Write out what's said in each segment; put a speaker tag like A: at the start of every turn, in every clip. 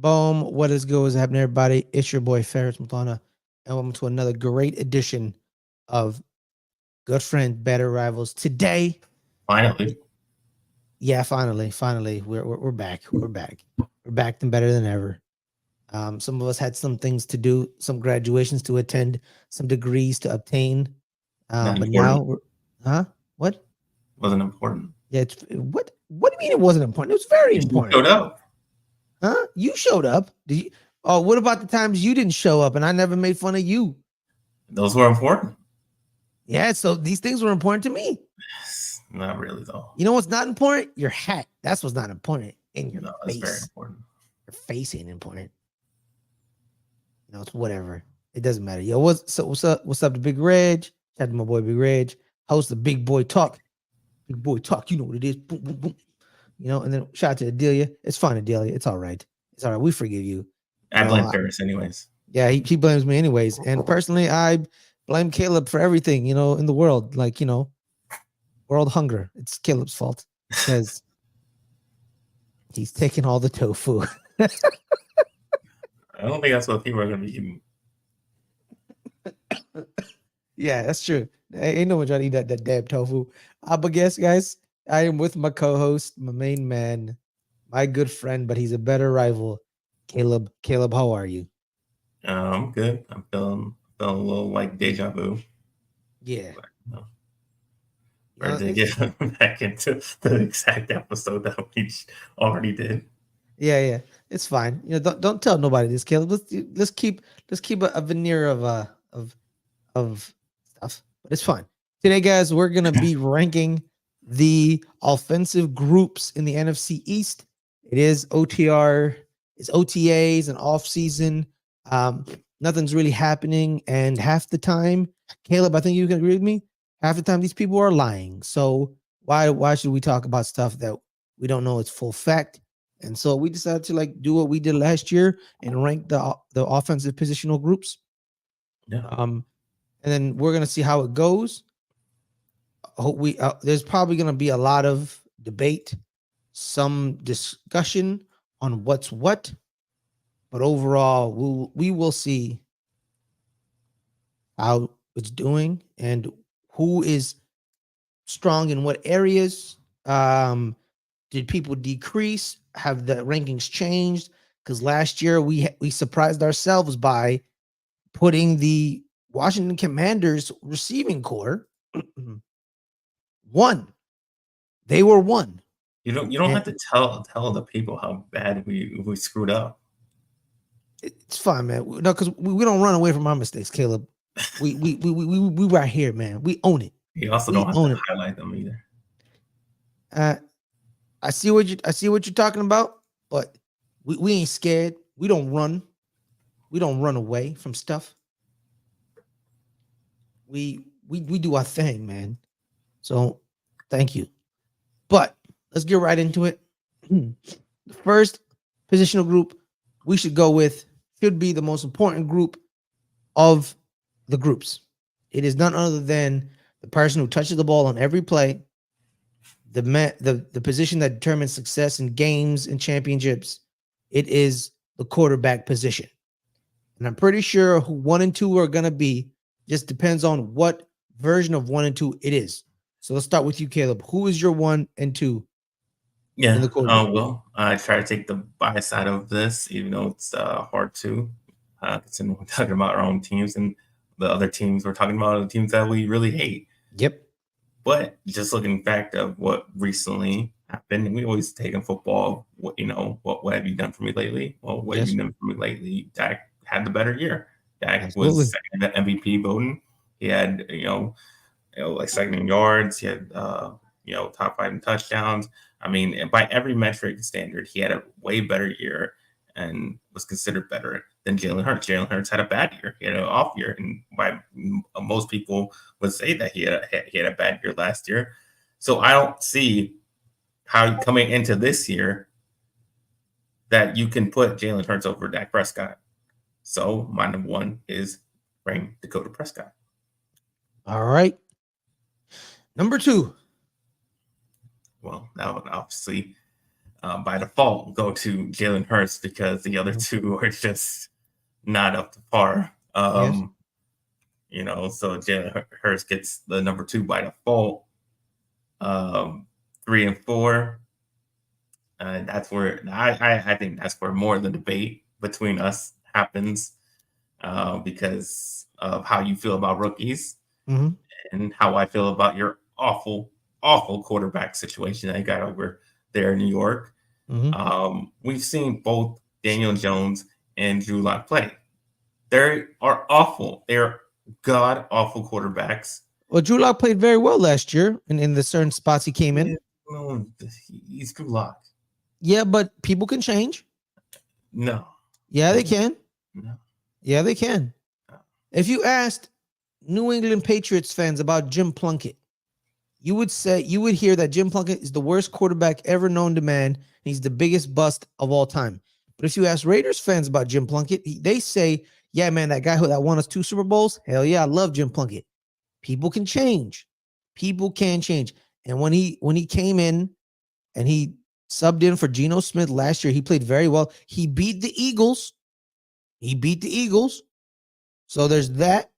A: Boom. What is good? What's happening, everybody? It's your boy Ferris Muthana, and welcome to another great edition of Good Friend, Better Rivals. Today,
B: Finally,
A: finally, we're back. We're back and better than ever. Some of us had some things to do, some graduations to attend, some degrees to obtain.
B: not
A: But now
B: important.
A: What?
B: Wasn't important.
A: Yeah, what? What do you mean it wasn't important? It was very
B: You
A: important.
B: showed up.
A: Huh? You showed up. Did you? Oh, what about the times you didn't show up and I never made fun of you?
B: Those were important.
A: Yeah, so these things were important to me.
B: Not really, though.
A: You know what's not important? Your hat. That's what's not important. In your
B: That's
A: face.
B: very important.
A: Your face ain't important. You know, it's whatever. It doesn't matter. Yo, what's up? What's up to Big Reg? Shout out to my boy Big Reg. Host of Big Boy Talk. Big Boy Talk. You know what it is. Boom, boom, boom. You know, and then shout out to Adelia. It's fine, Adelia. It's all right. It's all right. We forgive you.
B: I blame Ferris anyways.
A: Yeah, he blames me anyways. And personally, I blame Caleb for everything, in the world. Like, world hunger. It's Caleb's fault because he's taking all the tofu.
B: I don't think that's what people are going to be eating.
A: Yeah, that's true. Ain't no one trying to eat that damn tofu. But guys, I am with my co-host, my main man, my good friend, but he's a better rival, Caleb. Caleb, how are you?
B: I'm good. I'm feeling a little like deja vu.
A: Yeah.
B: Or to get back into the exact episode that we already did.
A: Yeah, it's fine. Don't tell nobody this, Caleb. Let's keep a veneer of stuff, but it's fine. Today, guys, we're gonna be ranking the offensive groups in the NFC East. It is OTR, it's OTAs and off season. Nothing's really happening, and half the time, Caleb, I think you can agree with me. Half the time, these people are lying. So why should we talk about stuff that we don't know it's full fact? And so we decided to do what we did last year and rank the offensive positional groups.
B: Yeah.
A: And then we're gonna see how it goes. There's probably gonna be a lot of debate, some discussion on what's what, but overall, we will see how it's doing and who is strong in what areas. Did people decrease? Have the rankings changed? Because last year we surprised ourselves by putting the Washington Commanders receiving core one. They were one.
B: You don't have to tell the people how bad we screwed up.
A: It's fine, man. No, because we don't run away from our mistakes, Caleb. We right here, man. We own it.
B: You also don't have to highlight them either.
A: I see what you're talking about, but we ain't scared. We don't run. We don't run away from stuff. We do our thing, man. So thank you. But let's get right into it. The first positional group we should go with should be the most important group of the groups. It is none other than the person who touches the ball on every play, the position that determines success in games and championships. It is the quarterback position. And I'm pretty sure who 1 and 2 are going to be just depends on what version of 1 and 2 it is. So let's start with you, Caleb. Who is your 1 and 2?
B: Yeah. Well, I try to take the bias side of this, even though it's hard to. Considering we're talking about our own teams and the other teams we're talking about are the teams that we really hate.
A: Yep.
B: But just looking back at what recently happened, we always take in football. What have you done for me lately? Well, what have you done for me lately? Dak had the better year. Dak was second at MVP voting. He had like second in yards. He had top 5 in touchdowns. I mean, by every metric standard, he had a way better year and was considered better than Jalen Hurts. Jalen Hurts had a bad year. He had an off year, and by most people would say that he had a bad year last year. So I don't see how coming into this year that you can put Jalen Hurts over Dak Prescott. So my number 1 is bring Dakota Prescott.
A: All right. Number 2.
B: Well, now obviously by default go to Jalen Hurts because the other two are just not up to par.
A: Yes.
B: So Jalen Hurts gets the number 2 by default. 3 and 4. That's where I think that's where more of the debate between us happens, because of how you feel about rookies and how I feel about your awful quarterback situation that you got over there in New York. We've seen both Daniel Jones and Drew Lock play. They are awful. They're god awful quarterbacks.
A: Well, Drew Lock played very well last year in the certain spots he came in.
B: He's Drew Lock.
A: Yeah, but people can change.
B: No.
A: Yeah, they can.
B: No.
A: Yeah, they can.
B: No.
A: If you asked New England Patriots fans about Jim Plunkett, you would hear that Jim Plunkett is the worst quarterback ever known to man. He's the biggest bust of all time. But if you ask Raiders fans about Jim Plunkett, they say, yeah, man, that guy that won us 2 Super Bowls, hell yeah, I love Jim Plunkett. People can change. People can change. And when he came in and he subbed in for Geno Smith last year, he played very well. He beat the Eagles. So there's that.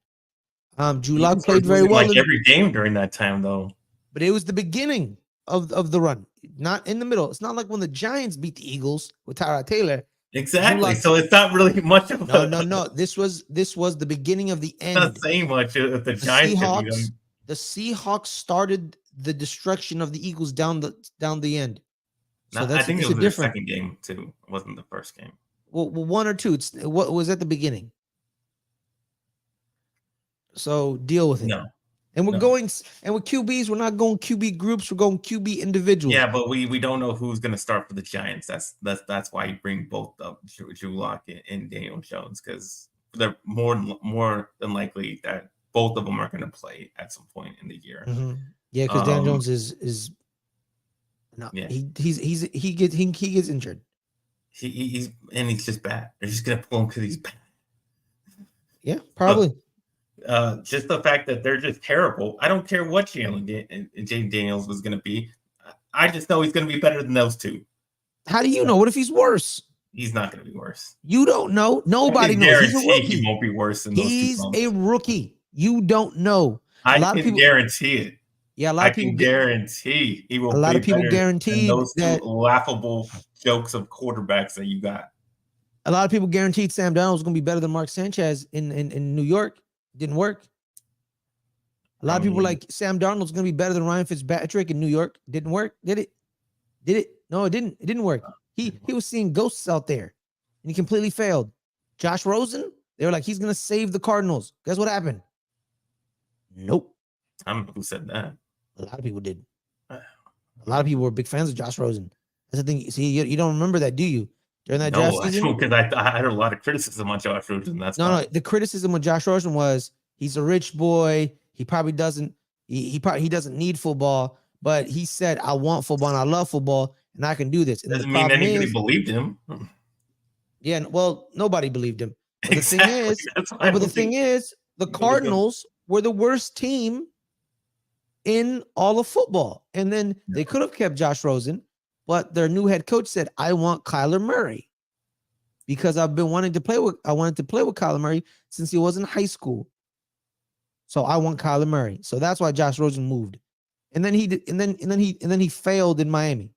A: Drew Lock played very well.
B: Like every game during that time, though.
A: But it was the beginning of the run, not in the middle. It's not like when the Giants beat the Eagles with Tyrod Taylor.
B: Exactly. So it's not really much of
A: no. This was the beginning of the end.
B: Not saying much if the Giants.
A: The Seahawks started the destruction of the Eagles down the end. So
B: I think it was the second game too. It wasn't the first game.
A: Well, 1 or 2. What was at the beginning? So deal with it.
B: No.
A: And we're going, and with QBs, we're not going QB groups. We're going QB individuals.
B: Yeah, but we don't know who's going to start for the Giants. That's why you bring both up Drew Lock and Daniel Jones, because they're more than likely that both of them are going to play at some point in the year.
A: Yeah, because Daniel Jones is no, yeah. He gets injured.
B: He's just bad. They're just going to pull him because he's bad.
A: Yeah, probably.
B: Just the fact that they're just terrible. I don't care what Jaden Daniels was going to be. I just know he's going to be better than those two.
A: How do you know? What if he's worse?
B: He's not going to be worse.
A: You don't know. Nobody knows. He's a rookie.
B: He won't be worse than those two.
A: He's a rookie. You don't know.
B: I can guarantee it.
A: Yeah, a lot of people
B: guarantee he will.
A: A lot of people guaranteed
B: those two laughable jokes of quarterbacks that you got.
A: A lot of people guaranteed Sam Darnold was going to be better than Mark Sanchez in New York. Didn't work. A lot of people like Sam Darnold's going to be better than Ryan Fitzpatrick in New York. Didn't work. Did it? No, it didn't. It didn't work. He was seeing ghosts out there, and he completely failed. Josh Rosen, they were like, he's going to save the Cardinals. Guess what happened? Nope.
B: I don't know who said that.
A: A lot of people did. A lot of people were big fans of Josh Rosen. That's the thing. See, you don't remember that, do you? During that draft season?
B: Because I had a lot of criticism on Josh Rosen.
A: No. The criticism of Josh Rosen was he's a rich boy. He probably doesn't. He doesn't need football. But he said, "I want football and I love football and I can do this." And
B: doesn't mean anybody believed him.
A: Yeah. Well, nobody believed him. But the thing is, the Cardinals were the worst team in all of football, and then they could have kept Josh Rosen. But their new head coach said, "I want Kyler Murray because I've been wanting to play with. I wanted to play with Kyler Murray since he was in high school. So I want Kyler Murray. So that's why Josh Rosen moved, and then he failed in Miami.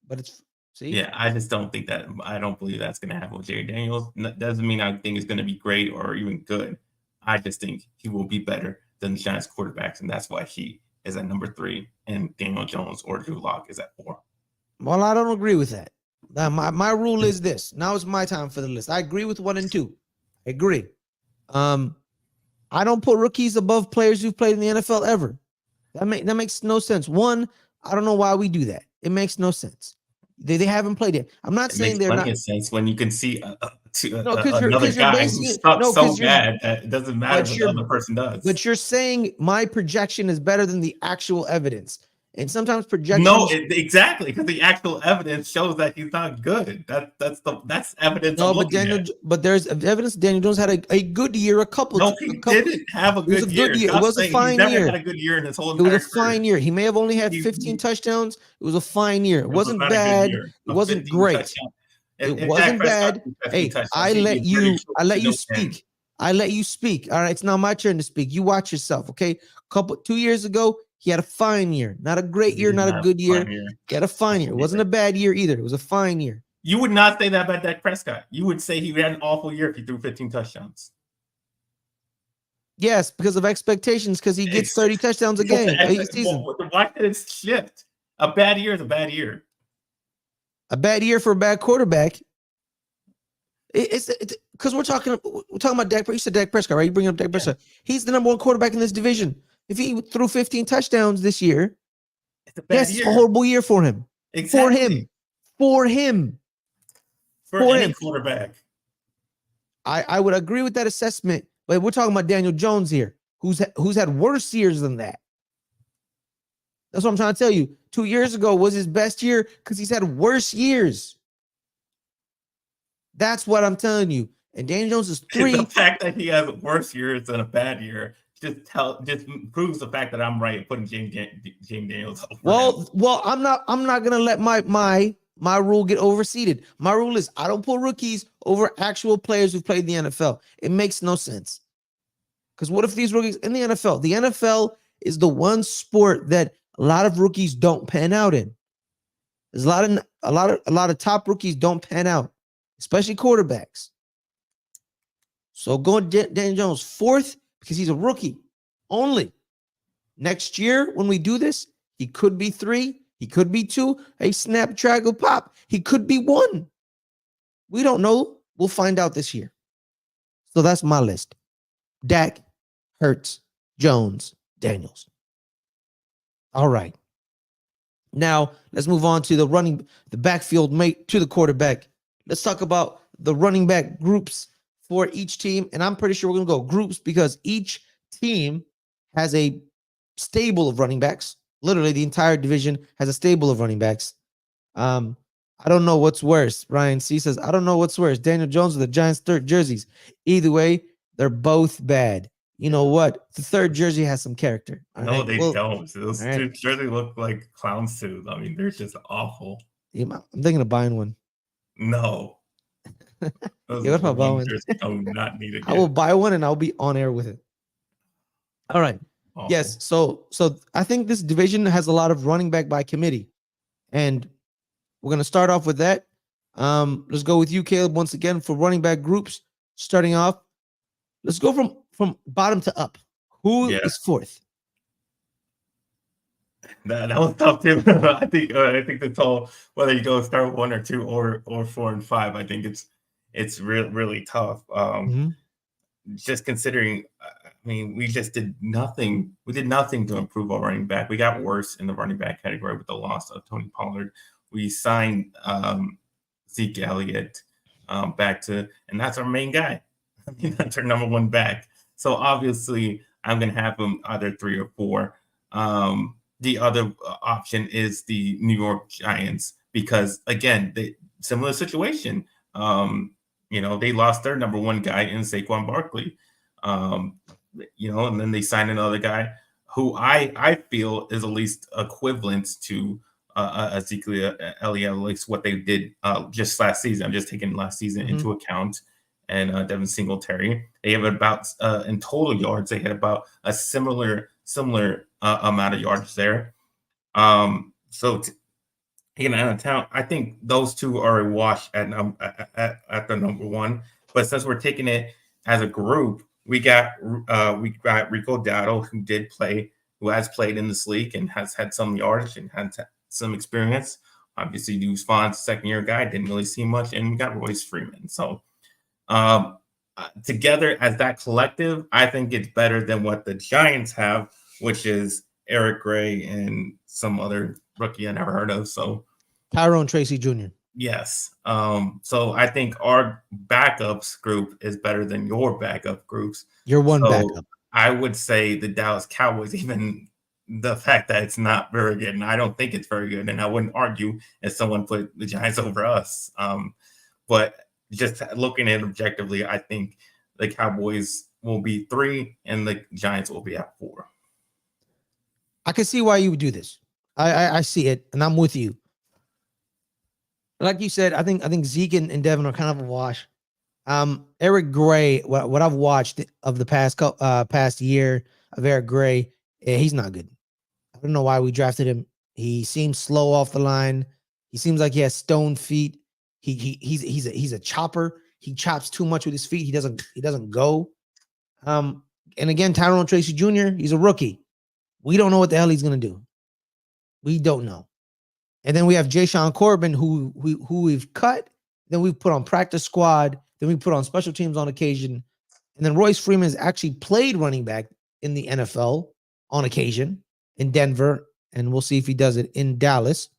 A: But it's
B: yeah, I just don't think that. I don't believe that's going to happen with Jaden Daniels. Doesn't mean I think it's going to be great or even good. I just think he will be better than the Giants quarterbacks, and that's why he is at number 3, and Daniel Jones or Drew Lock is at 4.
A: Well, I don't agree with that. My rule is this. Now it's my time for the list. I agree with 1 and 2. I agree. I don't put rookies above players who've played in the NFL ever. That makes no sense. One, I don't know why we do that. It makes no sense. They haven't played it. I'm not saying they're not.
B: It makes sense when you can see another guy who's so bad that it doesn't matter what the other person does.
A: But you're saying my projection is better than the actual evidence. And sometimes projections.
B: No, exactly, because the actual evidence shows that he's not good. That's evidence.
A: No,
B: I'm
A: but
B: looking at.
A: but there's evidence Daniel Jones had a good year.
B: No, he didn't have a
A: It was a
B: good year.
A: good year. It
B: Stop
A: was a
B: saying he's
A: fine
B: never
A: year.
B: had a good year in his whole
A: It was
B: entire
A: a fine year. He may have only had
B: He-
A: 15 touchdowns. It was a fine year. It
B: This was
A: wasn't
B: not a good
A: bad.
B: year.
A: It
B: A
A: wasn't
B: 15
A: great.
B: touchdown.
A: It
B: If Dak
A: wasn't
B: Prescott
A: bad.
B: threw 15
A: Hey,
B: touchdowns,
A: I
B: he'd be
A: let
B: pretty
A: you
B: sure
A: I let
B: to
A: you
B: know 10.
A: speak. I let you speak. All right, it's now my turn to speak. You watch yourself, okay? 2 years ago, he had a fine year. Not a great year, not a good year. He had a fine year. It wasn't a bad year either. It was a fine year.
B: You would not say that about Dak Prescott. You would say he had an awful year if he threw 15 touchdowns.
A: Yes, because of expectations, because he gets 30 touchdowns a game, a season.
B: Why did it shift? A bad year is a bad year.
A: A bad year for a bad quarterback. It's because we're talking about Dak. You said Dak Prescott, right? You bring up Dak Prescott. He's the number one quarterback in this division. If he threw 15 touchdowns this year,
B: it's a bad year.
A: A horrible year for him.
B: Exactly.
A: For him.
B: For any quarterback.
A: I would agree with that assessment, but we're talking about Daniel Jones here, who's had worse years than that. That's what I'm trying to tell you. 2 years ago was his best year because he's had worse years. That's what I'm telling you. And Daniel Jones is 3.
B: The fact that he has worse years than a bad year just proves the fact that I'm right putting James Daniels over him.
A: Well, I'm not gonna let my rule get overseeded. My rule is I don't put rookies over actual players who played in the NFL. It makes no sense. Because what if these rookies in the NFL? The NFL is the one sport that a lot of rookies don't pan out in. There's a lot of top rookies don't pan out, especially quarterbacks. So going Daniel Jones 4th because he's a rookie only. Next year when we do this, he could be 3, he could be 2, a snap, drag, or pop. He could be 1. We don't know. We'll find out this year. So that's my list. Dak, Hurts, Jones, Daniels. All right. Now let's move on to the backfield mate to the quarterback. Let's talk about the running back groups for each team. And I'm pretty sure we're going to go groups because each team has a stable of running backs. Literally, the entire division has a stable of running backs. I don't know what's worse. Ryan C says, I don't know what's worse. Daniel Jones or the Giants' 3rd jerseys. Either way, they're both bad. You know what? The 3rd jersey has some character.
B: No, they don't. Those 2 jerseys look like clown suits. I mean, they're just awful.
A: I'm thinking of buying one.
B: No.
A: What if I buy one?
B: I do not need it.
A: I will buy one and I'll be on air with it. All right. Awful. Yes. So I think this division has a lot of running back by committee. And we're going to start off with that. Let's go with you, Caleb, once again for running back groups. Starting off, let's go from bottom to up. Who is 4th?
B: That was tough too. I think that's all. Whether you go start 1 or 2 or 4 and 5, I think it's really tough. Just considering, I mean, we just did nothing. We did nothing to improve our running back. We got worse in the running back category with the loss of Tony Pollard. We signed Zeke Elliott back to, and that's our main guy. I mean, that's our number 1 back. So obviously, I'm gonna have him either 3 or 4. The other option is the New York Giants because, again, similar situation. They lost their number 1 guy in Saquon Barkley. And then they signed another guy who I feel is at least equivalent to Ezekiel Elliott, at least what they did just last season. I'm just taking last season into account. And Devin Singletary, they have about in total yards, they had about a similar amount of yards there. So taking out of town, I think those 2 are a wash at the number 1. But since we're taking it as a group, we got Rico Dowdle, who has played in this league and has had some yards and had some experience. Obviously, Deuce Vaughn's 2nd-year guy, didn't really see much, and we got Royce Freeman. So together as that collective, I think it's better than what the Giants have, which is Eric Gray and some other rookie I never heard of. So
A: Tyrone Tracy Jr.
B: Yes. So I think our backups group is better than your backup groups.
A: Your one backup.
B: I would say the Dallas Cowboys, even the fact that it's not very good, and I don't think it's very good, and I wouldn't argue if someone put the Giants over us. But just looking at it objectively, I think the Cowboys will be 3 and the Giants will be at 4.
A: I can see why you would do this. I see it, and I'm with you. Like you said, I think Zeke and Devin are kind of a wash. Eric Gray, what I've watched of the past year of Eric Gray, he's not good. I don't know why we drafted him. He seems slow off the line. He seems like he has stone feet. He's a chopper. He chops too much with his feet. He doesn't go. And again, Tyrone Tracy Jr., he's a rookie. We don't know what the hell he's gonna do. We don't know. And then we have Jayshon Corbin, who we've cut, then we've put on practice squad, then we put on special teams on occasion. And then Royce Freeman has actually played running back in the NFL on occasion in Denver, and we'll see if he does it in Dallas.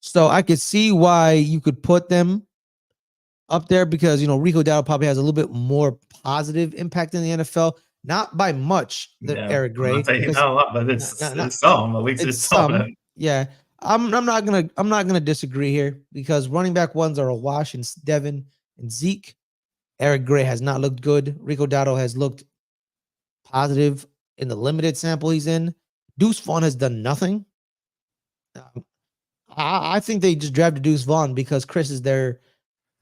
A: So I could see why you could put them up there because, Rico Dowdle probably has a little bit more positive impact in the NFL. Not by much, Eric Gray.
B: I'm not saying not a lot, but it's some. At least it's some.
A: Yeah. I'm not gonna disagree here because running back ones are a wash in Devin and Zeke. Eric Gray has not looked good. Rico Dowdle has looked positive in the limited sample he's in. Deuce Vaughn has done nothing. I think they just drafted Deuce Vaughn because Chris is their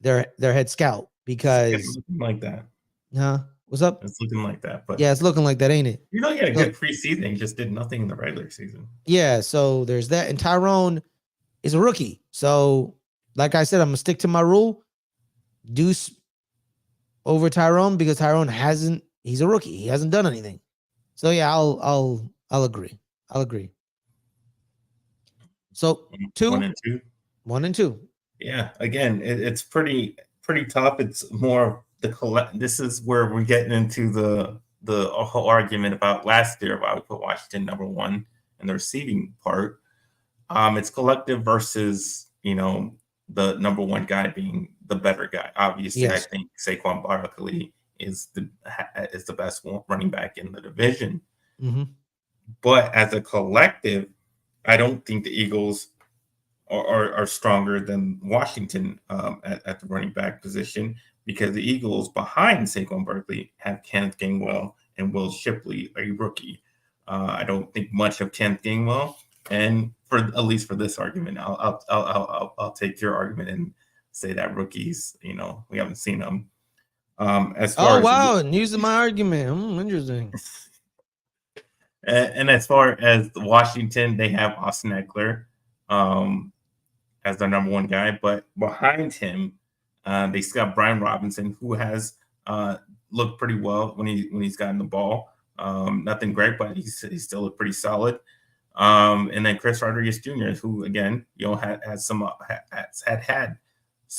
A: head scout. Because
B: it's looking like that.
A: Huh? What's up?
B: It's looking like that, but
A: yeah, it's looking like that, ain't it?
B: He had a good preseason. He just did nothing in the regular season.
A: Yeah, so there's that. And Tyrone is a rookie. So, like I said, I'm gonna stick to my rule. Deuce over Tyrone because Tyrone he's a rookie. He hasn't done anything. So yeah, I'll agree. I'll agree. So 1 and 2.
B: Yeah, again, it's pretty tough. It's more this is where we're getting into the whole argument about last year about we put Washington number 1 in the receiving part. It's collective versus the number 1 guy being the better guy. Obviously, yes. I think Saquon Barkley is the best running back in the division.
A: Mm-hmm.
B: But as a collective, I don't think the Eagles are stronger than Washington at the running back position because the Eagles behind Saquon Barkley have Kenneth Gainwell and Will Shipley, a rookie. I don't think much of Kenneth Gainwell, and at least for this argument, I'll take your argument and say that rookies, we haven't seen them. As far
A: as using my argument, interesting.
B: And as far as Washington, they have Austin Eckler as their number 1 guy, but behind him, they still got Brian Robinson, who has looked pretty well when he's gotten the ball. Nothing great, but he's still looked pretty solid. And then Chris Rodriguez Jr., who again, had some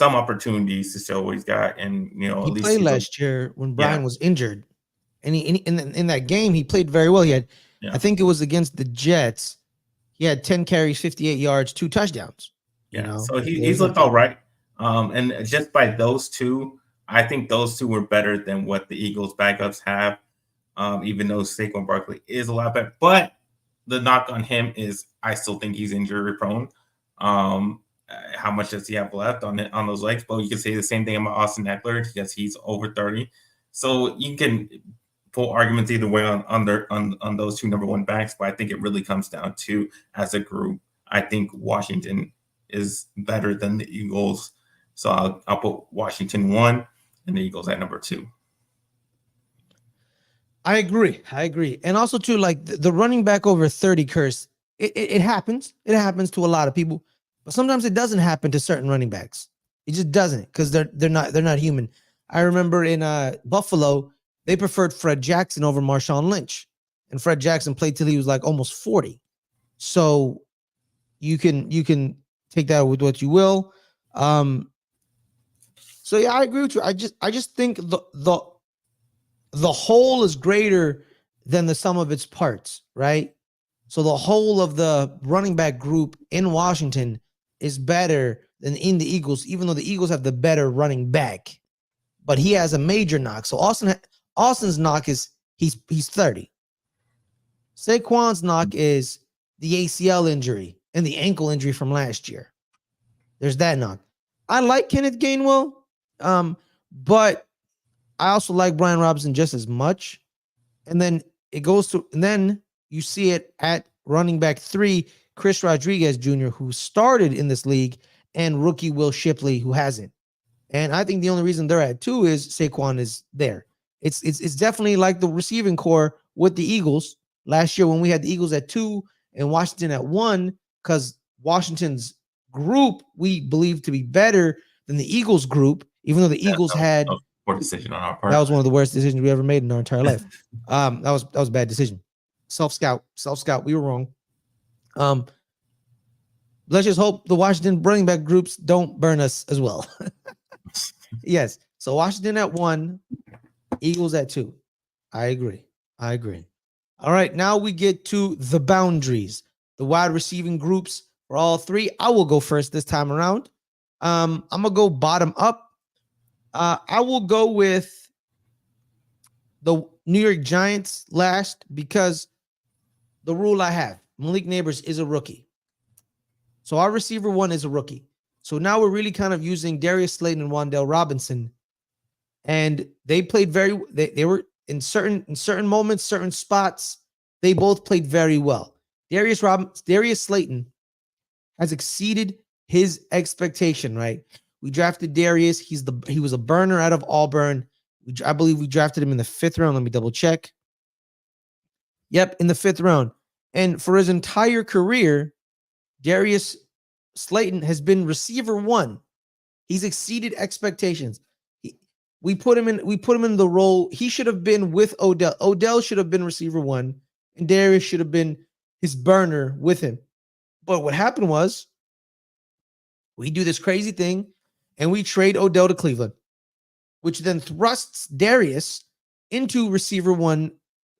B: opportunities to show what he's got, and
A: he played last year when Brian was injured, and he in that game he played very well. He had, I think it was against the Jets. He had 10 carries, 58 yards, 2 touchdowns.
B: So he's looked all right. And just by those two, I think those two were better than what the Eagles backups have. Even though Saquon Barkley is a lot better, but the knock on him is I still think he's injury prone. How much does he have left on those legs? But you can say the same thing about Austin Eckler because he's over 30. So you can pull arguments either way on those 2 number 1 backs. But I think it really comes down to, as a group, I think Washington is better than the Eagles. So I'll put Washington 1 and the Eagles at number 2.
A: I agree. And also too, like the running back over 30 curse, it happens. It happens to a lot of people, but sometimes it doesn't happen to certain running backs. It just doesn't because they're not human. I remember in Buffalo, they preferred Fred Jackson over Marshawn Lynch, and Fred Jackson played till he was like almost 40. So you can take that with what you will. So yeah, I agree with you. I just think the whole is greater than the sum of its parts, right? So the whole of the running back group in Washington is better than in the Eagles, even though the Eagles have the better running back. But he has a major knock. So Austin's knock is he's 30. Saquon's knock is the ACL injury and the ankle injury from last year. There's that knock. I like Kenneth Gainwell, but I also like Brian Robinson just as much. And then it goes to, and then you see it at running back 3, Chris Rodriguez Jr., who started in this league, and rookie Will Shipley, who hasn't. And I think the only reason they're at 2 is Saquon is there. It's definitely like the receiving core with the Eagles last year when we had the Eagles at 2 and Washington at 1, because Washington's group we believe to be better than the Eagles group, even though the Eagles had
B: poor decision on our part.
A: That was one of the worst decisions we ever made in our entire life. That was a bad decision. Self scout. We were wrong. Let's just hope the Washington running back groups don't burn us as well. Yes. So Washington at 1, Eagles at 2. I agree. All right. Now we get to the boundaries, the wide receiving groups for all 3. I will go first this time around. I'm gonna go bottom up. I will go with the New York Giants last because the rule I have, Malik Neighbors is a rookie. So our receiver 1 is a rookie. So now we're really kind of using Darius Slayton and Wan'Dale Robinson. And they played they were in certain moments, certain spots, they both played very well. Darius Slayton has exceeded his expectation, right? We drafted Darius. He was a burner out of Auburn. I believe we drafted him in the 5th round. Let me double check. Yep, in the 5th round. And for his entire career, Darius Slayton has been receiver 1. He's exceeded expectations. We put him in the role. He should have been with Odell. Odell should have been receiver 1, and Darius should have been his burner with him. But what happened was we do this crazy thing and we trade Odell to Cleveland, which then thrusts Darius into receiver 1,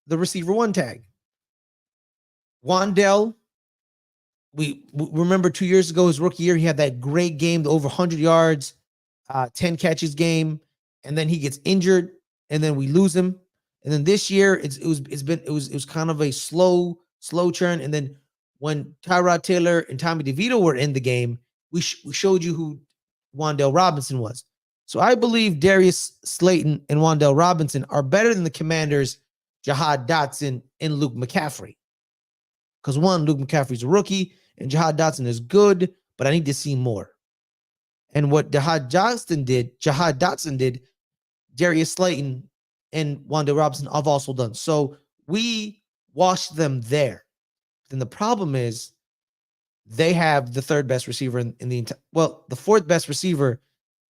A: the receiver 1 tag. Wan'Dale, we remember 2 years ago, his rookie year, he had that great game, the over 100 yards, 10 catches game, and then he gets injured, and then we lose him. And then this year, it was kind of a slow churn. And then when Tyrod Taylor and Tommy DeVito were in the game, we showed you who Wan'Dale Robinson was. So I believe Darius Slayton and Wan'Dale Robinson are better than the Commanders' Jahad Dotson and Luke McCaffrey. Because Luke McCaffrey's a rookie, and Jahad Dotson is good, but I need to see more. And what Jahad Dotson did, Darius Slayton and Wan'Dale Robinson have also done. So we washed them there. Then the problem is they have the 3rd best receiver in the entire, the 4th best receiver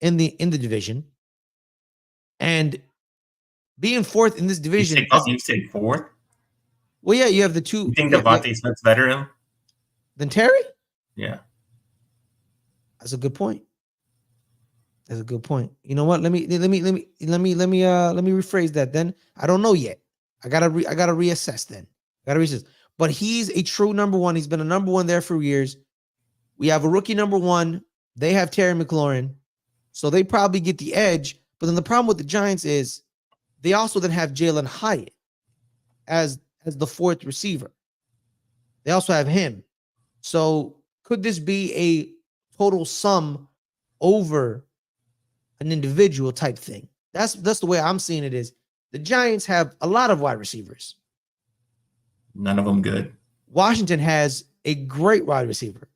A: in the division. And being 4th in this division.
B: You say 4th?
A: Well, yeah, you have the 2.
B: You think Devontae Smith's better
A: than Terry?
B: Yeah.
A: That's a good point. You know what? Let me rephrase that then. I don't know yet. I gotta reassess then. But he's a true number 1. He's been a number 1 there for years. We have a rookie number 1. They have Terry McLaurin. So they probably get the edge. But then the problem with the Giants is they also then have Jalen Hyatt as the 4th receiver. They also have him. So could this be a total sum over an individual type thing? That's the way I'm seeing it. Is the Giants have a lot of wide receivers.
B: None of them good.
A: Washington has a great wide receiver.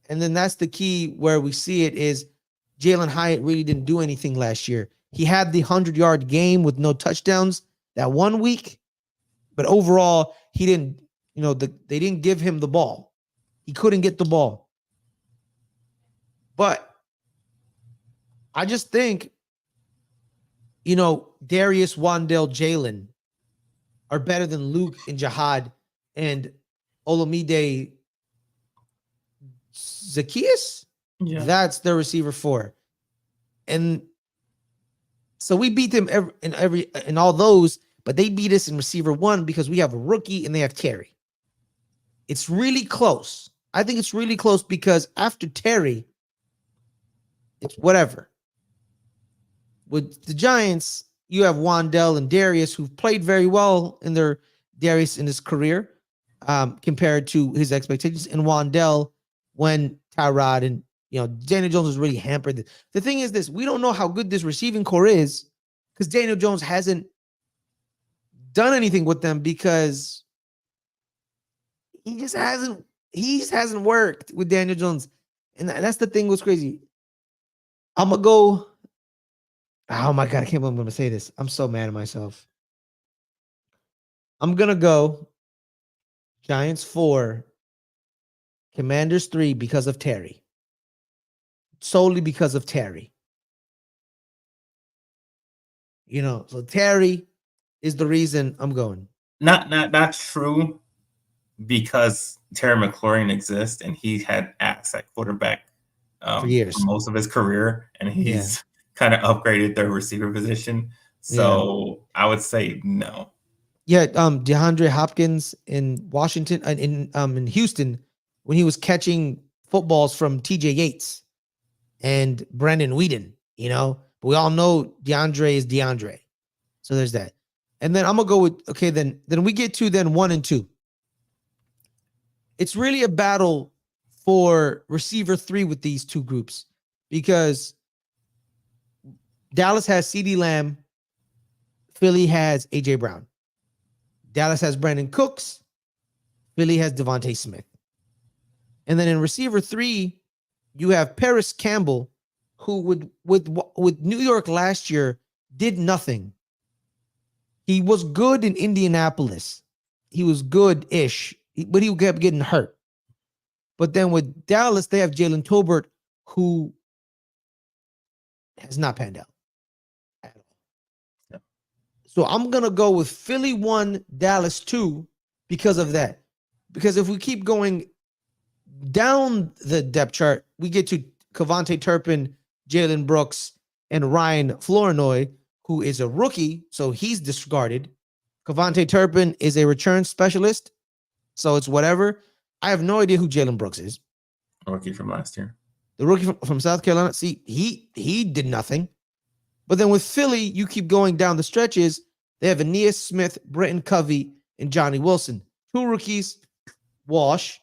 A: And then that's the key where we see it is Jalen Hyatt really didn't do anything last year. He had the 100-yard game with no touchdowns that 1 week, but overall he didn't, they didn't give him the ball. He couldn't get the ball. But I just think, Darius, Wan'Dale, Jalen are better than Luke and Jahad and Olamide Zacchaeus.
B: Yeah.
A: That's their receiver 4. And so we beat them in all those, but they beat us in receiver 1 because we have a rookie and they have Terry. It's really close. I think it's really close because after Terry, it's whatever. With the Giants, you have Wan'Dale and Darius who've played very well in their Darius in his career compared to his expectations, and Wandell when Tyrod and Daniel Jones was really hampered. The thing is this: we don't know how good this receiving core is because Daniel Jones hasn't done anything with them because he just hasn't worked with Daniel Jones, and that's the thing. What's crazy? I'm gonna go. Oh my god, I can't believe I'm gonna say this. I'm so mad at myself. I'm gonna go Giants 4, Commanders 3 because of Terry. Solely because of Terry. So Terry is the reason I'm going.
B: Not true, because Terry McLaurin exists and he had acts at quarterback
A: for years,
B: for most of his career, and he's kind of upgraded their receiver position. So I would say no.
A: Yeah, DeAndre Hopkins in Washington, in Houston, when he was catching footballs from TJ Yates and Brandon Whedon, but we all know DeAndre is DeAndre. So there's that. And then I'm gonna go with then we get to 1 and 2. It's really a battle for receiver 3 with these two groups because Dallas has CeeDee Lamb, Philly has AJ Brown. Dallas has Brandon Cooks, Philly has Devontae Smith. And then in receiver 3, you have Paris Campbell, who with New York last year did nothing. He was good in Indianapolis. He was good-ish, but he kept getting hurt. But then with Dallas, they have Jalen Tolbert, who has not panned out at all. Yeah. So I'm going to go with Philly 1, Dallas 2 because of that. Because if we keep going down the depth chart, we get to Kevontae Turpin, Jalen Brooks, and Ryan Flournoy, who is a rookie, so he's discarded. Kevontae Turpin is a return specialist, so it's whatever. I have no idea who Jalen Brooks is.
B: A rookie from last year.
A: The rookie from South Carolina. See, he did nothing. But then with Philly, you keep going down the stretches. They have Aeneas Smith, Brenton Covey, and Johnny Wilson. 2 rookies, Walsh,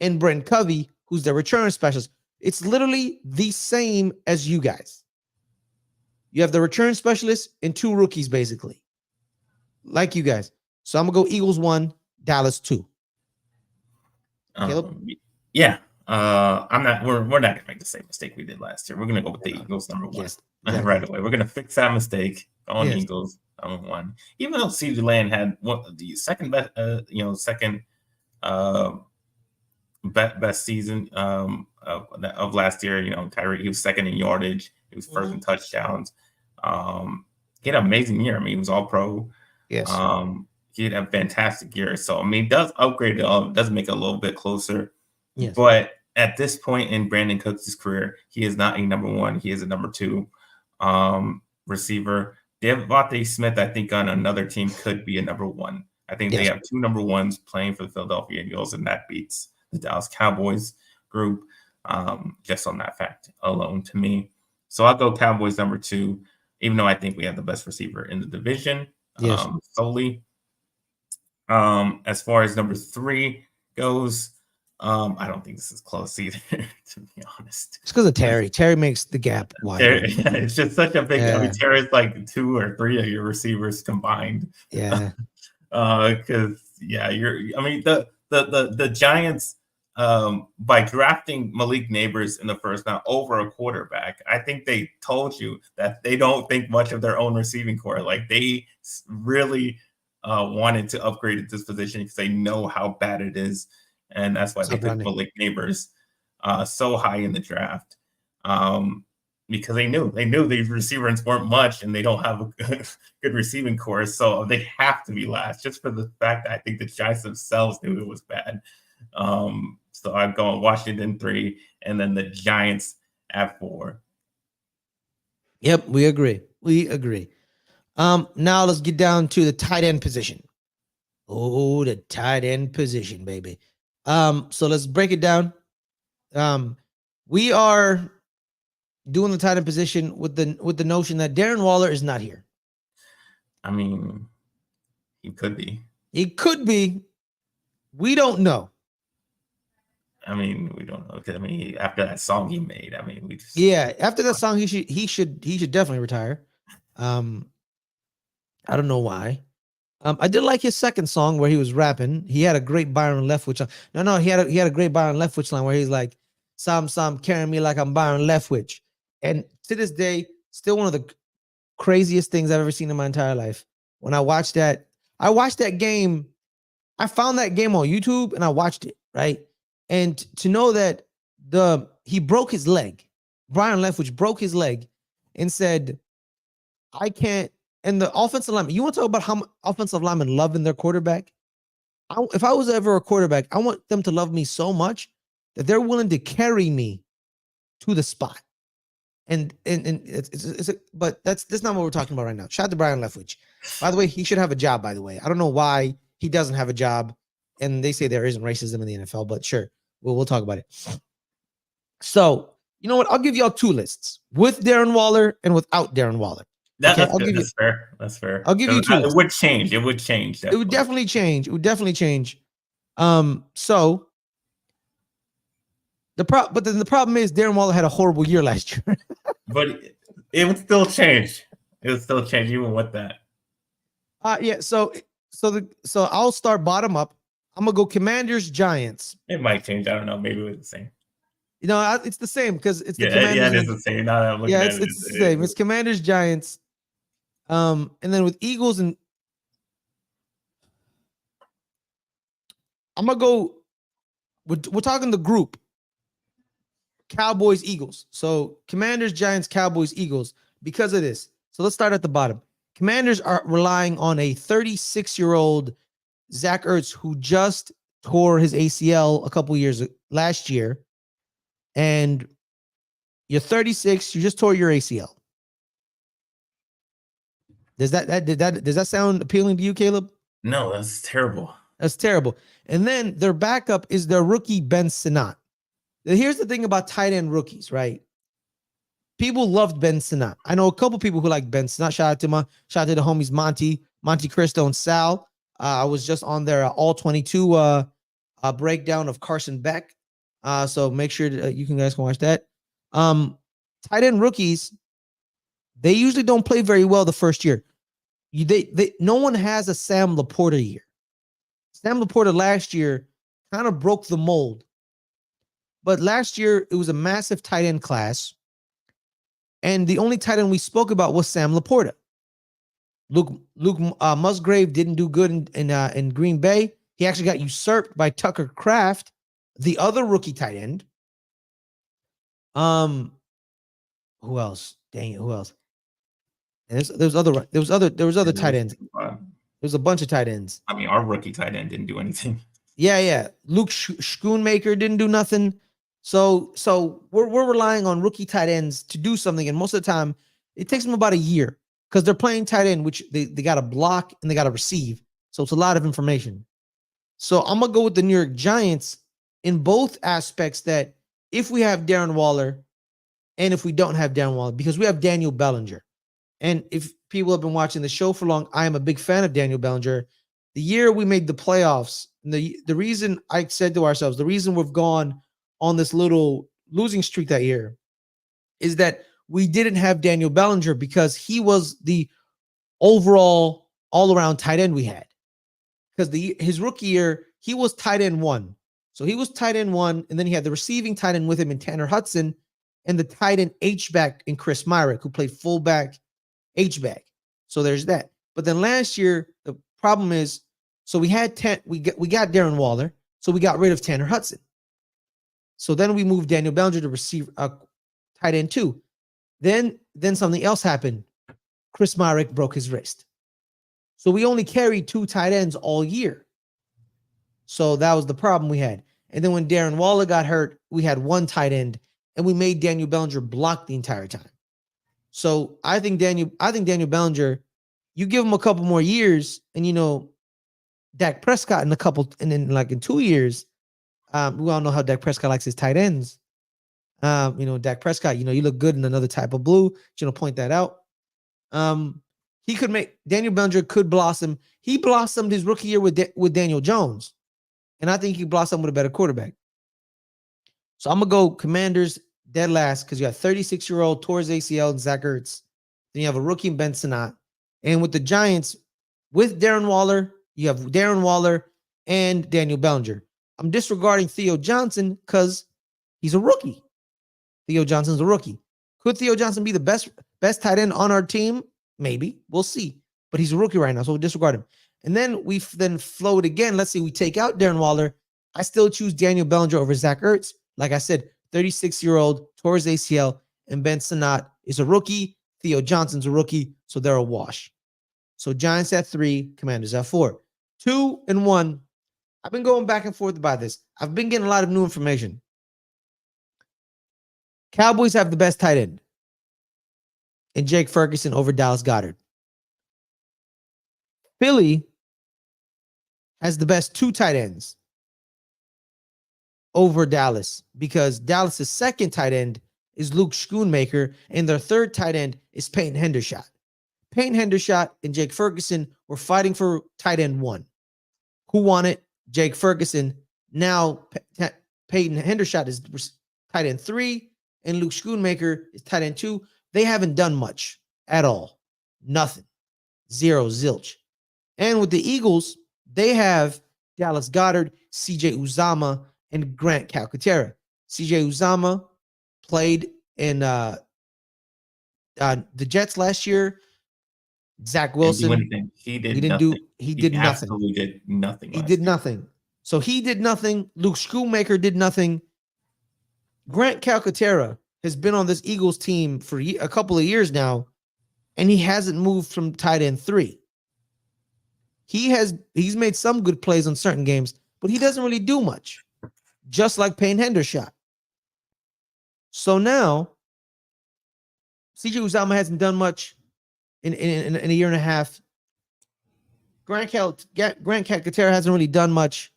A: and Brenton Covey, who's the return specialist. It's literally the same as you guys. You have the return specialist and 2 rookies, basically. Like you guys. So I'm going to go Eagles 1, Dallas 2.
B: Yeah. We're not gonna make the same mistake we did last year. We're gonna go with the Eagles number 1. Yes, exactly. Right away. We're gonna fix that mistake on Eagles number 1. Even though CeeDee Lamb had the second best, best season of last year. Tyree, he was second in yardage. He was first in touchdowns. He had an amazing year. I mean, he was all pro.
A: Yes.
B: He had a fantastic year. So, I mean, it does upgrade it all. It does make it a little bit closer.
A: Yes.
B: But at this point in Brandon Cooks' career, he is not a number 1. He is a number 2 receiver. Devontae Smith, I think, on another team could be a number 1. I think they have 2 number 1s playing for the Philadelphia Eagles, and that beats the Dallas Cowboys group just on that fact alone to me. So I'll go Cowboys number 2, even though I think we have the best receiver in the division solely. As far as number 3 goes, I don't think this is close either, to be honest.
A: It's because of Terry. Terry makes the gap wider.
B: It's just such a big. I mean, Terry's like 2 or 3 of your receivers combined.
A: Yeah.
B: Because the Giants, by drafting Malik Neighbors in the first round over a quarterback, I think they told you that they don't think much of their own receiving core. Like, they really wanted to upgrade at this position because they know how bad it is. And that's why they took Malik Neighbors so high in the draft, because they knew these receivers weren't much, and they don't have a good receiving core, so they have to be last. Just for the fact that I think the Giants themselves knew it was bad. So I'm going Washington 3, and then the Giants at 4.
A: Yep, we agree. Now let's get down to the tight end position. Oh, the tight end position, baby. So let's break it down. We are doing the tight end position with the notion that Darren Waller is not here.
B: I mean, he could be.
A: He could be. We don't know.
B: I mean, we don't know because after that song he made, we just
A: after that song, he should definitely retire. I don't know why. I did like his second song where he was rapping. He had a great Byron Leftwich. He had a great Byron Leftwich line where he's like, "Some carrying me like I'm Byron Leftwich," and to this day, still one of the craziest things I've ever seen in my entire life. When I watched that game. I found that game on YouTube and I watched it, right? And to know that he broke his leg, Brian Leftwich broke his leg and said, I can't. And the offensive lineman, you want to talk about how offensive linemen loving their quarterback? If I was ever a quarterback, I want them to love me so much that they're willing to carry me to the spot. And but that's not what we're talking about right now. Shout out to Brian Leftwich. By the way, he should have a job, by the way. I don't know why he doesn't have a job. And they say there isn't racism in the NFL, but sure, we'll talk about it. So, you know what? I'll give y'all two lists, with Darren Waller and without Darren Waller.
B: That's fair. That's fair.
A: I'll give you two.
B: It would change. It would change.
A: Definitely. It would definitely change. It would definitely change. So but then the problem is Darren Waller had a horrible year last year.
B: But it would still change. It would still change even with that.
A: Yeah. So I'll start bottom up. I'm gonna go Commanders, Giants.
B: It might change. I don't know. Maybe it was the same.
A: It's the same because it's the Commanders.
B: Yeah, it is the same. Now that I'm looking at it,
A: it's the same. It's Commanders, Giants. And then with Eagles and I'm gonna go. We're talking the group. Cowboys, Eagles. So Commanders, Giants, Cowboys, Eagles. Because of this. So let's start at the bottom. Commanders are relying on a 36-year-old Zach Ertz who just tore his ACL a couple years last year. And you're 36, you just tore your ACL. Does that sound appealing to you, Caleb?
B: No, that's terrible.
A: That's terrible. And then their backup is their rookie Ben Sinnott. Here's the thing about tight end rookies, right? People loved Ben Sinnott. I know a couple people who like Ben Sinnott. Shout out to the homies Monte Cristo and Sal. I was just on their all 22 breakdown of Carson Beck. So make sure you guys can watch that. Tight end rookies, they usually don't play very well the first year. No one has a Sam Laporta year. Sam Laporta last year kind of broke the mold. But last year, it was a massive tight end class. And the only tight end we spoke about was Sam Laporta. Luke Musgrave didn't do good in Green Bay. He actually got usurped by Tucker Kraft, the other rookie tight end. Who else? Dang it, who else? There was other tight ends. There's a bunch of tight ends.
B: Our rookie tight end didn't do anything.
A: Yeah. Luke Schoonmaker didn't do nothing. So we're relying on rookie tight ends to do something, and most of the time it takes them about a year because they're playing tight end, which they got to block and they got to receive. So it's a lot of information. So I'm gonna go with the New York Giants in both aspects. That if we have Darren Waller, and if we don't have Darren Waller, because we have Daniel Bellinger, and if people have been watching the show for long, I am a big fan of Daniel Bellinger. The year we made the playoffs, the reason I said to ourselves, the reason we've gone on this little losing streak that year is that we didn't have Daniel Bellinger because he was the overall all-around tight end we had. Because his rookie year, he was tight end 1. So he was tight end 1, and then he had the receiving tight end with him in Tanner Hudson and the tight end H-back in Chris Myrick, who played fullback H-back. So there's that. But then last year, the problem is, so we got Darren Waller, so we got rid of Tanner Hudson. So then we moved Daniel Bellinger to receive tight end 2. Then something else happened. Chris Myrick broke his wrist. So we only carried 2 tight ends all year. So that was the problem we had. And then when Darren Waller got hurt, we had 1 tight end, and we made Daniel Bellinger block the entire time. So I think Daniel Bellinger, you give him a couple more years, and Dak Prescott in 2 years. We all know how Dak Prescott likes his tight ends. Dak Prescott, you look good in another type of blue. Point that out. Daniel Bellinger could blossom. He blossomed his rookie year with Daniel Jones. And I think he blossomed with a better quarterback. So I'm going to go Commanders dead last because you have 36-year-old Torres ACL and Zach Ertz. Then you have a rookie in Ben Sinnott. And with the Giants, with Darren Waller, you have Darren Waller and Daniel Bellinger. I'm disregarding Theo Johnson because he's a rookie. Theo Johnson's a rookie. Could Theo Johnson be the best tight end on our team? Maybe. We'll see. But he's a rookie right now, so we'll disregard him. And then we float again. Let's say we take out Darren Waller. I still choose Daniel Bellinger over Zach Ertz. Like I said, 36-year-old, Torres ACL, and Ben Sinnott is a rookie. Theo Johnson's a rookie, so they're a wash. So Giants at 3, Commanders at 4. 2 and 1. I've been going back and forth about this. I've been getting a lot of new information. Cowboys have the best tight end in Jake Ferguson over Dallas Goedert. Philly has the best 2 tight ends over Dallas because Dallas's second tight end is Luke Schoonmaker and their third tight end is Peyton Hendershot. Peyton Hendershot and Jake Ferguson were fighting for tight end 1. Who won it? Jake Ferguson. Now Peyton Hendershot is tight end 3 and Luke Schoonmaker is tight end 2. They haven't done much at all. Nothing. Zero, zilch. And with the Eagles, they have Dallas Goedert, CJ Uzama, and Grant Calcaterra. CJ Uzama played in the Jets last year. Zach Wilson.
B: He did nothing.
A: He did nothing.
B: Absolutely did nothing.
A: He did nothing. So he did nothing. Luke Schoonmaker did nothing. Grant Calcaterra has been on this Eagles team for a couple of years now, and he hasn't moved from tight end 3. He's made some good plays on certain games, but he doesn't really do much, just like Payne Hendershot. So now, CJ Uzama hasn't done much in a year and a half. Grant Calcaterra hasn't really done much.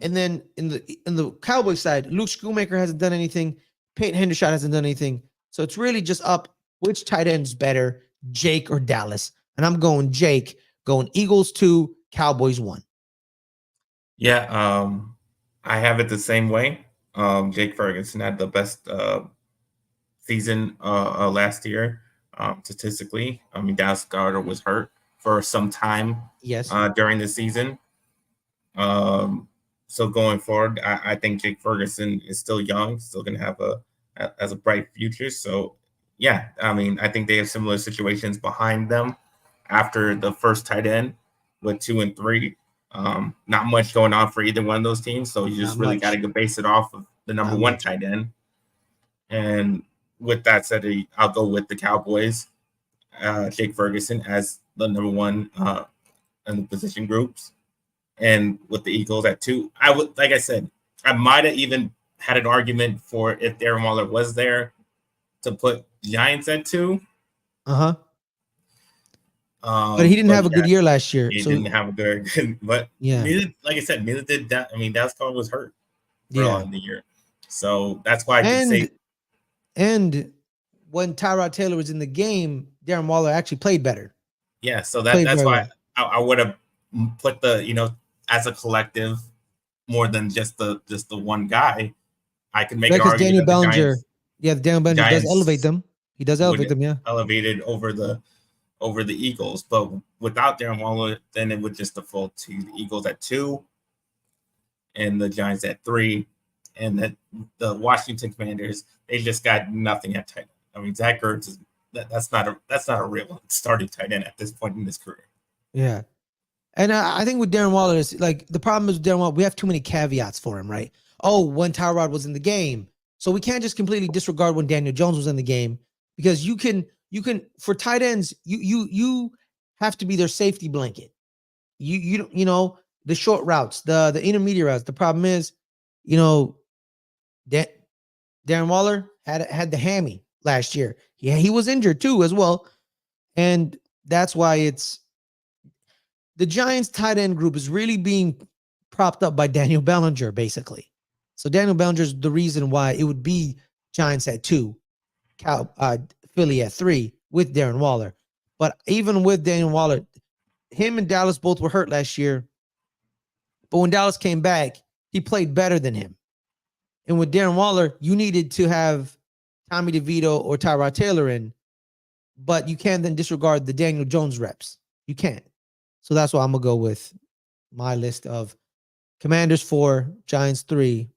A: And then in the Cowboys side, Luke Schoonmaker hasn't done anything. Peyton Hendershot hasn't done anything. So it's really just up which tight end's better, Jake or Dallas. And I'm going Jake, going Eagles 2, Cowboys 1.
B: Yeah, I have it the same way. Jake Ferguson had the best season last year statistically. I mean, Dallas Goedert was hurt for some time during the season. So going forward, I think Jake Ferguson is still young, still going to have a bright future. So, yeah, I mean, I think they have similar situations behind them after the first tight end with 2 and 3. Not much going on for either one of those teams. So you just really got to base it off of the number 1 tight end. And with that said, I'll go with the Cowboys, Jake Ferguson as the number 1 in the position groups. And with the Eagles at 2, like I said, I might have even had an argument for if Darren Waller was there to put Giants at 2.
A: But he didn't have a good year last year.
B: He didn't have a good, but neither, like I said, neither did that. I mean, Dallas Cowboys was hurt for a lot of the year, so that's why I can say.
A: And when Tyrod Taylor was in the game, Darren Waller actually played better.
B: Yeah, so that's why I would have put as a collective more than just the one guy. I could make an argument.
A: Daniel Bellinger, Daniel Bellinger does elevate them. He does elevate them,
B: elevated over the Eagles, but without Darren Waller, then it would just default to the Eagles at 2 and the Giants at 3, and that the Washington Commanders, they just got nothing at tight end. I mean, Zach Ertz that's not a real starting tight end at this point in his career.
A: Yeah. And I think with Darren Waller, is like the problem is with Darren Waller, we have too many caveats for him, right? Oh, when Tyrod was in the game. So we can't just completely disregard when Daniel Jones was in the game, because you can for tight ends, you have to be their safety blanket. You the short routes, the intermediate routes. The problem is, Darren Waller had the hammy last year. Yeah, he was injured too as well. And that's why it's the Giants tight end group is really being propped up by Daniel Bellinger, basically. So Daniel Bellinger is the reason why it would be Giants at 2, Philly at 3 with Darren Waller. But even with Daniel Waller, him and Dallas both were hurt last year. But when Dallas came back, he played better than him. And with Darren Waller, you needed to have Tommy DeVito or Tyrod Taylor in, but you can't then disregard the Daniel Jones reps. You can't. So that's why I'm going to go with my list of Commanders 4, Giants 3,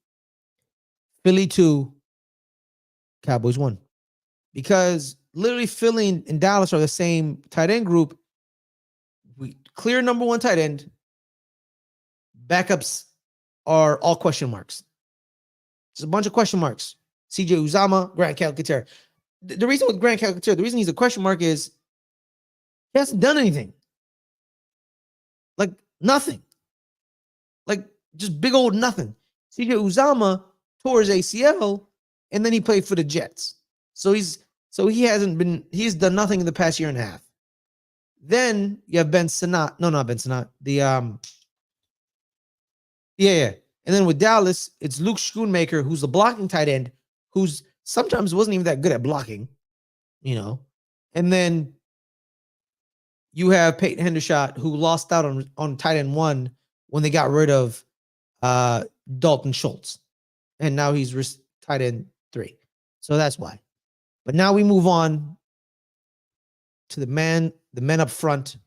A: Philly 2, Cowboys 1. Because literally Philly and Dallas are the same tight end group. We clear number 1 tight end. Backups are all question marks. It's a bunch of question marks. CJ Uzama, Grant Calcaterra. The reason with Grant Calcaterra, the reason he's a question mark is he hasn't done anything. Like nothing. Like just big old nothing. CJ Uzama tore his ACL and then he played for the Jets. So he's done nothing in the past year and a half. Then you have Ben Sinnott. No, not Ben Sinnott. And then with Dallas, it's Luke Schoonmaker, who's the blocking tight end, who's sometimes wasn't even that good at blocking, And then you have Peyton Hendershot, who lost out on tight end 1 when they got rid of Dalton Schultz. And now he's tight end 3. So that's why. But now we move on to the men up front.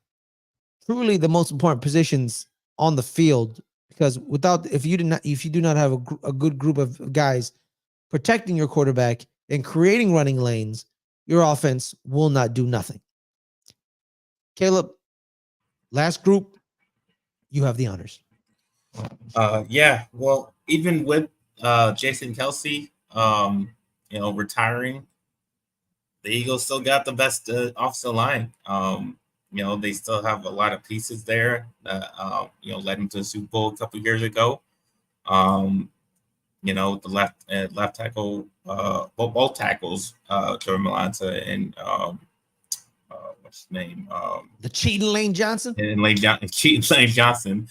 A: Truly the most important positions on the field. Because if you do not have a good group of guys protecting your quarterback and creating running lanes, your offense will not do nothing. Caleb, last group, you have the honors.
B: Well, even with Jason Kelce, retiring, the Eagles still got the best offensive line. They still have a lot of pieces there that, led them to the Super Bowl a couple years ago. The left tackle, both tackles, Trevor Milanta and what's his name?
A: The cheating Lane Johnson?
B: And cheating Lane Johnson.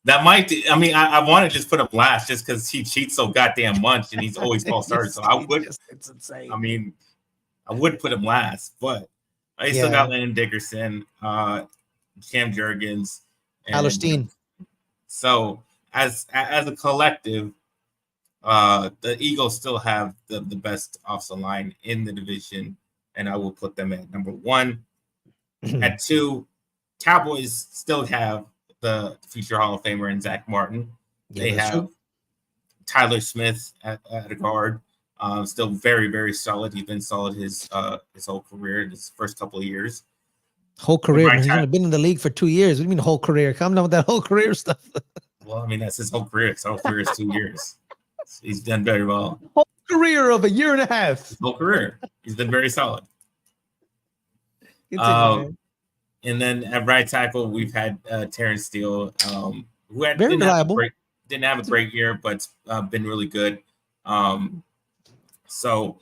B: That might, I want to just put him last just because he cheats so goddamn much and he's always false start. So I would,
A: it's insane.
B: I would put him last, but I still got Landon Dickerson, Cam Jurgens,
A: Tyler Steen.
B: So as a collective, the Eagles still have the best offensive line in the division, and I will put them at number 1. At 2, Cowboys still have the future Hall of Famer in Zach Martin. They have Tyler Smith at a guard. Still very, very solid. He's been solid his whole career, his first couple of years.
A: Whole career, man. He's only been in the league for 2 years. What do you mean whole career? Calm down with that whole career stuff.
B: Well, that's his whole career. His whole career is 2 years. He's done very well.
A: Whole career of a year and a half.
B: His whole career. He's been very solid. And then at right tackle, we've had Terrence Steele, who didn't have a great year, but been really good. So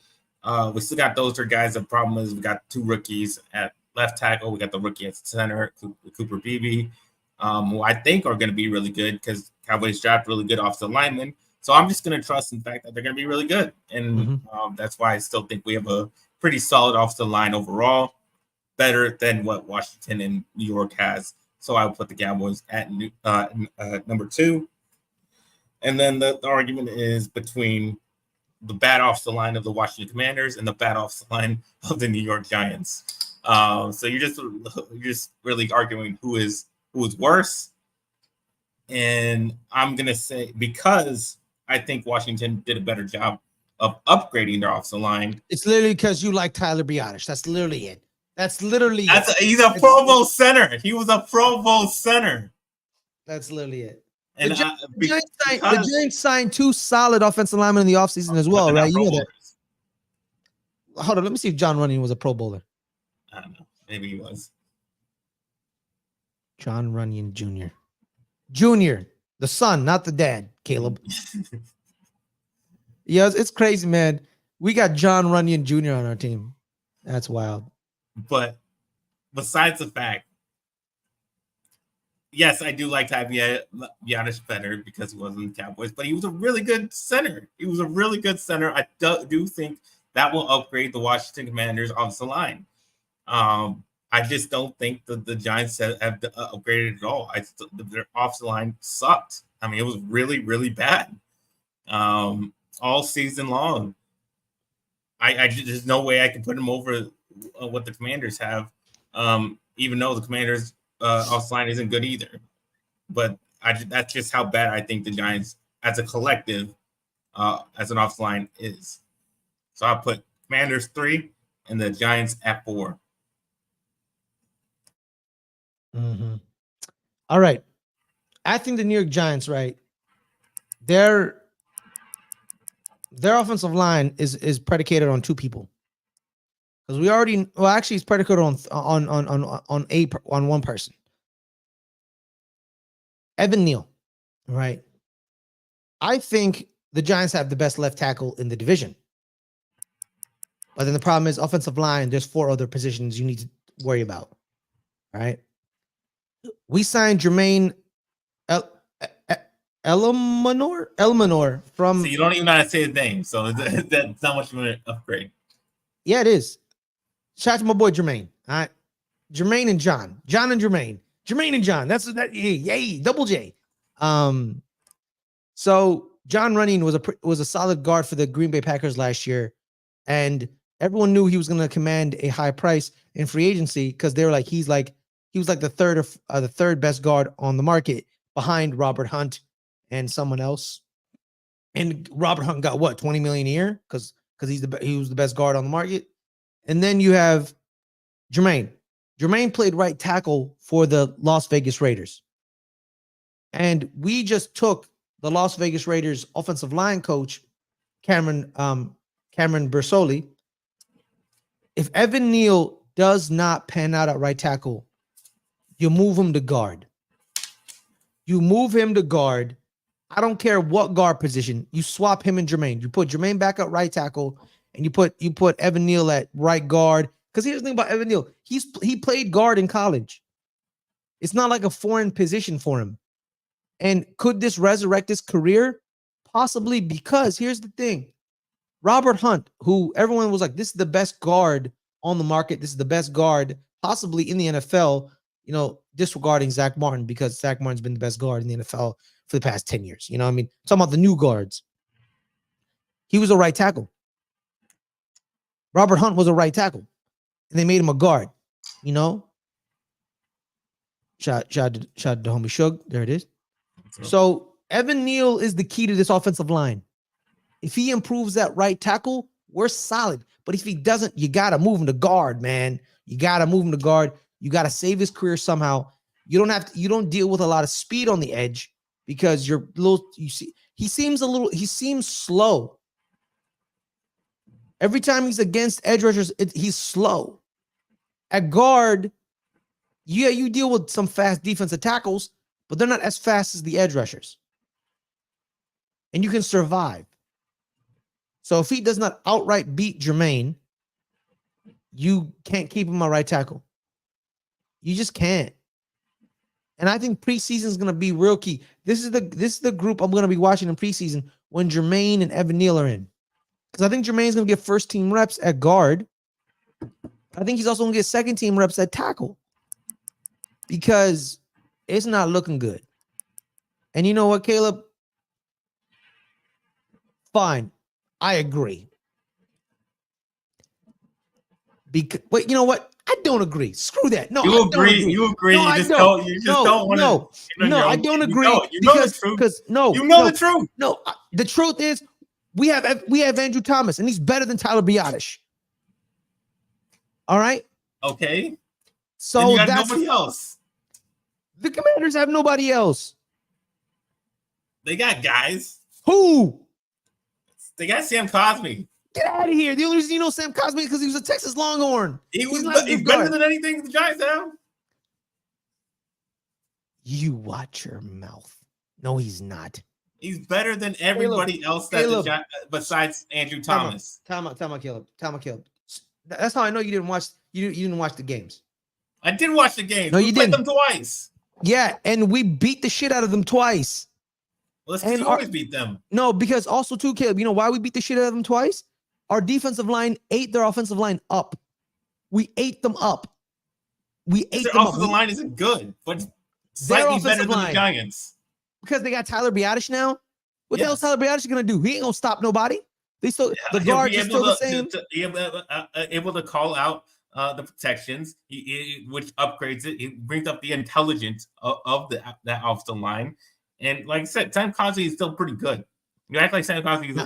B: we still got those 3 guys. The problem is we got 2 rookies at left tackle. We got the rookie at center, Cooper Beebe, who I think are going to be really good because Cowboys draft really good offensive linemen. So I'm just going to trust in the fact that they're going to be really good. And that's why I still think we have a pretty solid offensive line overall, better than what Washington and New York has. So I will put the Cowboys at number 2. And then the argument is between the bad offensive line of the Washington Commanders and the bad offensive line of the New York Giants. So you're just really arguing who is worse. And I'm going to say, because I think Washington did a better job of upgrading their offensive line.
A: It's literally because you like Tyler Biotish. That's literally it.
B: He's a Pro Bowl center. He was a Pro Bowl center.
A: That's literally it.
B: And
A: the Giants signed 2 solid offensive linemen in the offseason as well, right? You know that. Hold on, let me see if John Runyon was a Pro Bowler.
B: I don't know. Maybe he was.
A: John Runyon Jr. Jr., the son, not the dad, Caleb. Yeah, it's crazy, man. We got John Runyon Jr. on our team. That's wild.
B: But besides the fact, yes, I do like Biotish better because he wasn't the Cowboys, but he was a really good center. I do think that will upgrade the Washington Commanders offensive line. I I just don't think the Giants have upgraded at all. Their offensive line sucked. I mean, it was really, really bad all season long. There's no way I can put them over what the Commanders have, even though the Commanders' offensive line isn't good either. But that's just how bad I think the Giants, as a collective, as an offensive line, is. So I'll put Commanders 3 and the Giants at 4.
A: Mm-hmm. All right. I think the New York Giants, right? Their offensive line is predicated on two people. Because actually it's predicated on one person. Evan Neal, right? I think the Giants have the best left tackle in the division. But then the problem is offensive line, there's 4 other positions you need to worry about. Right? We signed Jermaine Elmanor from.
B: So you don't even know how to say his name, so that's not much of an upgrade.
A: Yeah, it is. Shout out to my boy Jermaine. All right, Jermaine and John, John and Jermaine, Jermaine and John. That's that. Yay, double J. So John Running was a solid guard for the Green Bay Packers last year, and everyone knew he was going to command a high price in free agency because they were like he was like the third best guard on the market behind Robert Hunt and someone else. And Robert Hunt got what, 20 million a year because he was the best guard on the market. And then you have Jermaine. Jermaine played right tackle for the Las Vegas Raiders. And we just took the Las Vegas Raiders offensive line coach, Cameron Bersoli. If Evan Neal does not pan out at right tackle, you move him to guard. You move him to guard. I don't care what guard position. You swap him and Jermaine. You put Jermaine back at right tackle, and you put Evan Neal at right guard. Because here's the thing about Evan Neal. He played guard in college. It's not like a foreign position for him. And could this resurrect his career? Possibly, because here's the thing. Robert Hunt, who everyone was like, this is the best guard on the market. This is the best guard possibly in the NFL, disregarding Zach Martin, because Zach Martin's been the best guard in the NFL for the past 10 years. You know what I mean? I'm talking about the new guards. He was a right tackle. Robert Hunt was a right tackle. And they made him a guard. Shout to the homie Shug. There it is. So Evan Neal is the key to this offensive line. If he improves that right tackle, we're solid. But if he doesn't, you got to move him to guard, man. You got to move him to guard. You got to save his career somehow. You don't deal with a lot of speed on the edge because he seems slow. Every time he's against edge rushers, he's slow. At guard, you deal with some fast defensive tackles, but they're not as fast as the edge rushers. And you can survive. So if he does not outright beat Jermaine, you can't keep him a right tackle. You just can't. And I think preseason is going to be real key. This is the group I'm going to be watching in preseason when Jermaine and Evan Neal are in. Because I think Jermaine's going to get first team reps at guard. I think he's also going to get second team reps at tackle. Because it's not looking good. And you know what, Caleb? Fine. I agree. Wait, you know what? I don't agree. Screw that. No,
B: you agree. You agree. No, you just don't. You just don't want to.
A: No, I don't agree.
B: You know the truth.
A: Because the truth. No, the truth is we have Andrew Thomas, and he's better than Tyler Biadasz. All right.
B: Okay.
A: So
B: you got nobody else.
A: The Commanders have nobody else.
B: They got guys.
A: Who?
B: They got Sam Cosmi.
A: Get out of here. The only reason you know Sam Cosmi is because he was a Texas Longhorn.
B: He's better than anything the Giants have. You
A: watch your mouth. No, he's not.
B: He's better than everybody else besides Andrew Thomas. Time out, Caleb.
A: That's how I know you didn't watch. You didn't watch the games.
B: I did watch the games.
A: No, you didn't.
B: Played them twice.
A: Yeah, and we beat the shit out of them twice.
B: Well, let's always beat them.
A: No, because also too, Caleb, you know why we beat the shit out of them twice? Our defensive line ate their offensive line up. We ate them up. We ate
B: their
A: them up.
B: offensive line isn't good, but
A: Their
B: slightly better
A: offensive
B: than
A: line.
B: the Giants.
A: Because they got Tyler Biadasz now. What the hell is
B: Yes.
A: Tyler Biadasz gonna do? He ain't gonna stop nobody. They still the
B: He'll
A: guards
B: be
A: are still the same.
B: able to call out the protections, which upgrades it. It brings up the intelligence of that offensive line. And like I said, Sam Cosmi is still pretty good. You act like Sam Cosmi is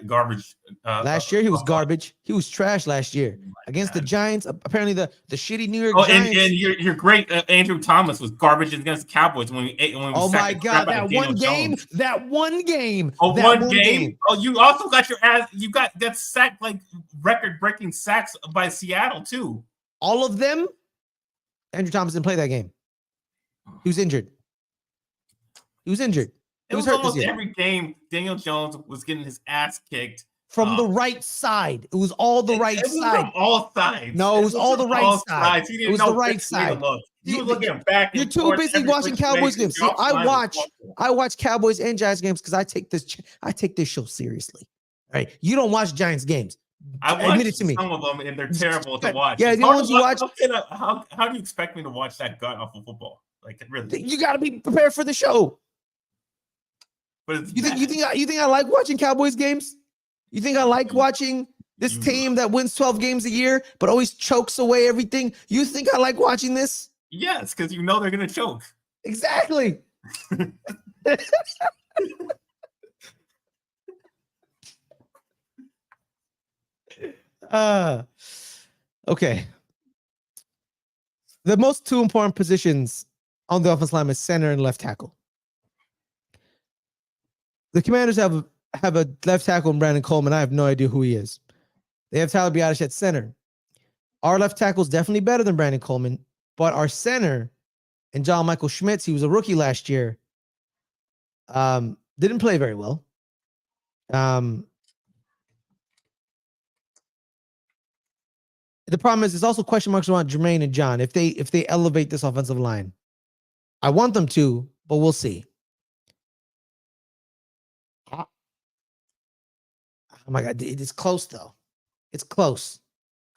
B: garbage.
A: Last year he was garbage. He was trash last year against the Giants. Apparently the shitty New York Giants.
B: And your great Andrew Thomas was garbage against the Cowboys when we
A: oh my God, that one game.
B: Jones.
A: That one game.
B: Oh,
A: that
B: one game. Oh, you also got your ass. You got sacked like record-breaking sacks by Seattle too.
A: All of them. Andrew Thomas didn't play that game. He was injured. He was hurt
B: almost every game. Daniel Jones was getting his ass kicked
A: from the right side. It was all the right side.
B: From all sides.
A: No, it was all the right side.
B: It was the right side. He was looking back.
A: You're too busy watching Cowboys games. See, I watch Cowboys and Giants games because I take this show seriously. All right, you don't watch Giants games.
B: Admit it to me. Some of them, and they're terrible to watch.
A: Yeah, the ones you watch.
B: How do you expect me to watch that god awful football? Like, really?
A: You got to be prepared for the show.
B: But
A: you think I like watching Cowboys games? You think I like watching this team that wins 12 games a year but always chokes away everything? You think I like watching this?
B: Yes, because you know they're gonna choke.
A: Exactly. Okay. The most two important positions on the offensive line is center and left tackle. The Commanders have a left tackle in Brandon Coleman. I have no idea who he is. They have Tyler Biadasz at center. Our left tackle is definitely better than Brandon Coleman, but our center and John Michael Schmitz, he was a rookie last year, didn't play very well. The problem is there's also question marks around Jermaine and John if they elevate this offensive line. I want them to, but we'll see. Oh my God, it's close though. It's close.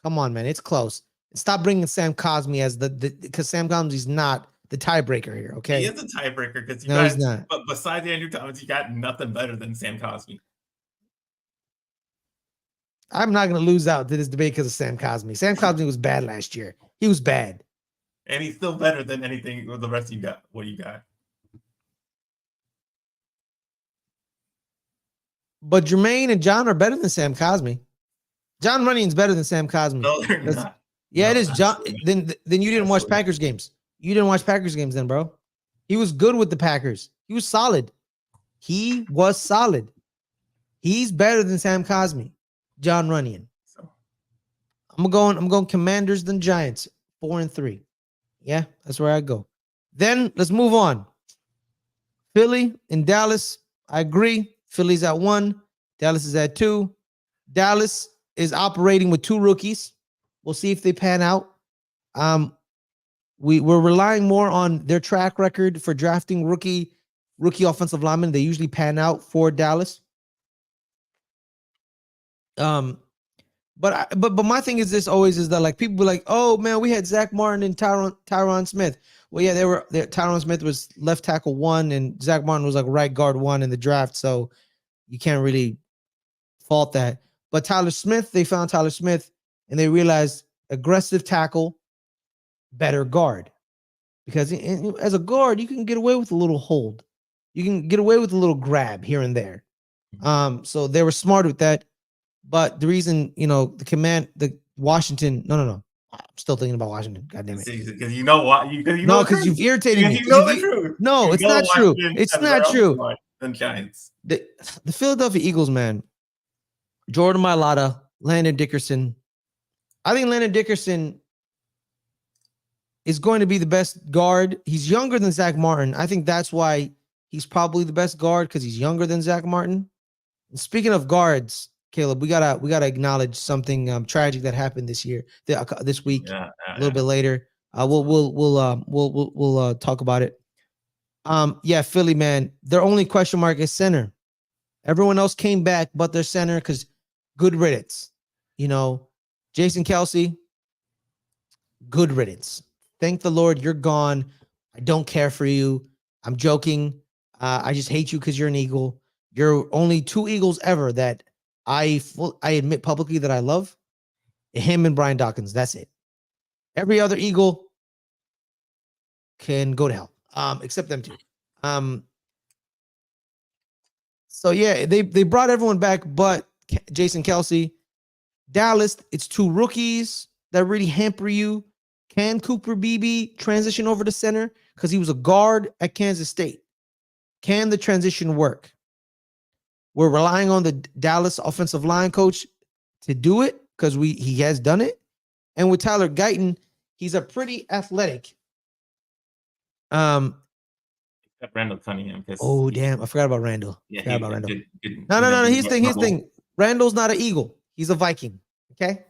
A: Come on, man, it's close. Stop bringing Sam Cosmi as because Sam Cosmi's not the tiebreaker here. Okay,
B: he is a tiebreaker because
A: he's not.
B: But besides Andrew Thomas, you got nothing better than Sam Cosmi.
A: I'm not going to lose out to this debate because of Sam Cosmi. Sam Cosmi was bad last year. He was bad,
B: and he's still better than anything the rest of you got. What do you got?
A: But Jermaine and John are better than Sam Cosmi. John Running's better than Sam Cosmi.
B: No, they're not.
A: Yeah, no, it is. John. Then you didn't watch Packers games. You didn't watch Packers games then, bro. He was good with the Packers. He was solid. He was solid. He's better than Sam Cosmi. John Runyon. I'm going Commanders than Giants. 4-3. Yeah, that's where I go. Then let's move on. Philly and Dallas. I agree. Philly's at 1. Dallas is at 2. Dallas is operating with 2 rookies. We'll see if they pan out. We're relying more on their track record for drafting rookie offensive linemen. They usually pan out for Dallas. But my thing is this always is that like people be like, oh man, we had Zach Martin and Tyron Smith. Well, yeah, Tyron Smith was left tackle 1 and Zach Martin was like right guard 1 in the draft. So you can't really fault that. But they found Tyler Smith and they realized aggressive tackle, better guard. Because as a guard, you can get away with a little hold. You can get away with a little grab here and there. So they were smart with that. But the reason, the Washington, no. I'm still thinking about Washington. God damn it.
B: Because you know what?
A: Because you've irritated me.
B: You know the truth.
A: No, it's not true. It's not true.
B: The Giants.
A: The Philadelphia Eagles, man. Jordan Mailata, Landon Dickerson. I think Landon Dickerson is going to be the best guard. He's younger than Zach Martin. I think that's why he's probably the best guard because he's younger than Zach Martin. And speaking of guards, Caleb, we gotta acknowledge something tragic that happened this week. A little bit later. We'll talk about it. Philly, man. Their only question mark is center. Everyone else came back, but their center because good riddance. Jason Kelce, good riddance. thank the Lord you're gone. I don't care for you. I'm joking. I just hate you because you're an Eagle. You're only 2 Eagles ever that I admit publicly that I love. Him and Brian Dawkins. That's it. Every other Eagle can go to hell. Except them 2. So yeah, they brought everyone back, but Jason Kelce, Dallas, it's 2 rookies that really hamper you. Can Cooper Beebe transition over to center? Because he was a guard at Kansas State. Can the transition work? We're relying on the Dallas offensive line coach to do it because he has done it. And with Tyler Guyton, he's a pretty athletic.
B: Randall Cunningham.
A: Oh, damn. I forgot about Randall.
B: Yeah,
A: forgot about Randall.
B: Good,
A: no. Here's the thing. Randall's not an Eagle. He's a Viking. Okay?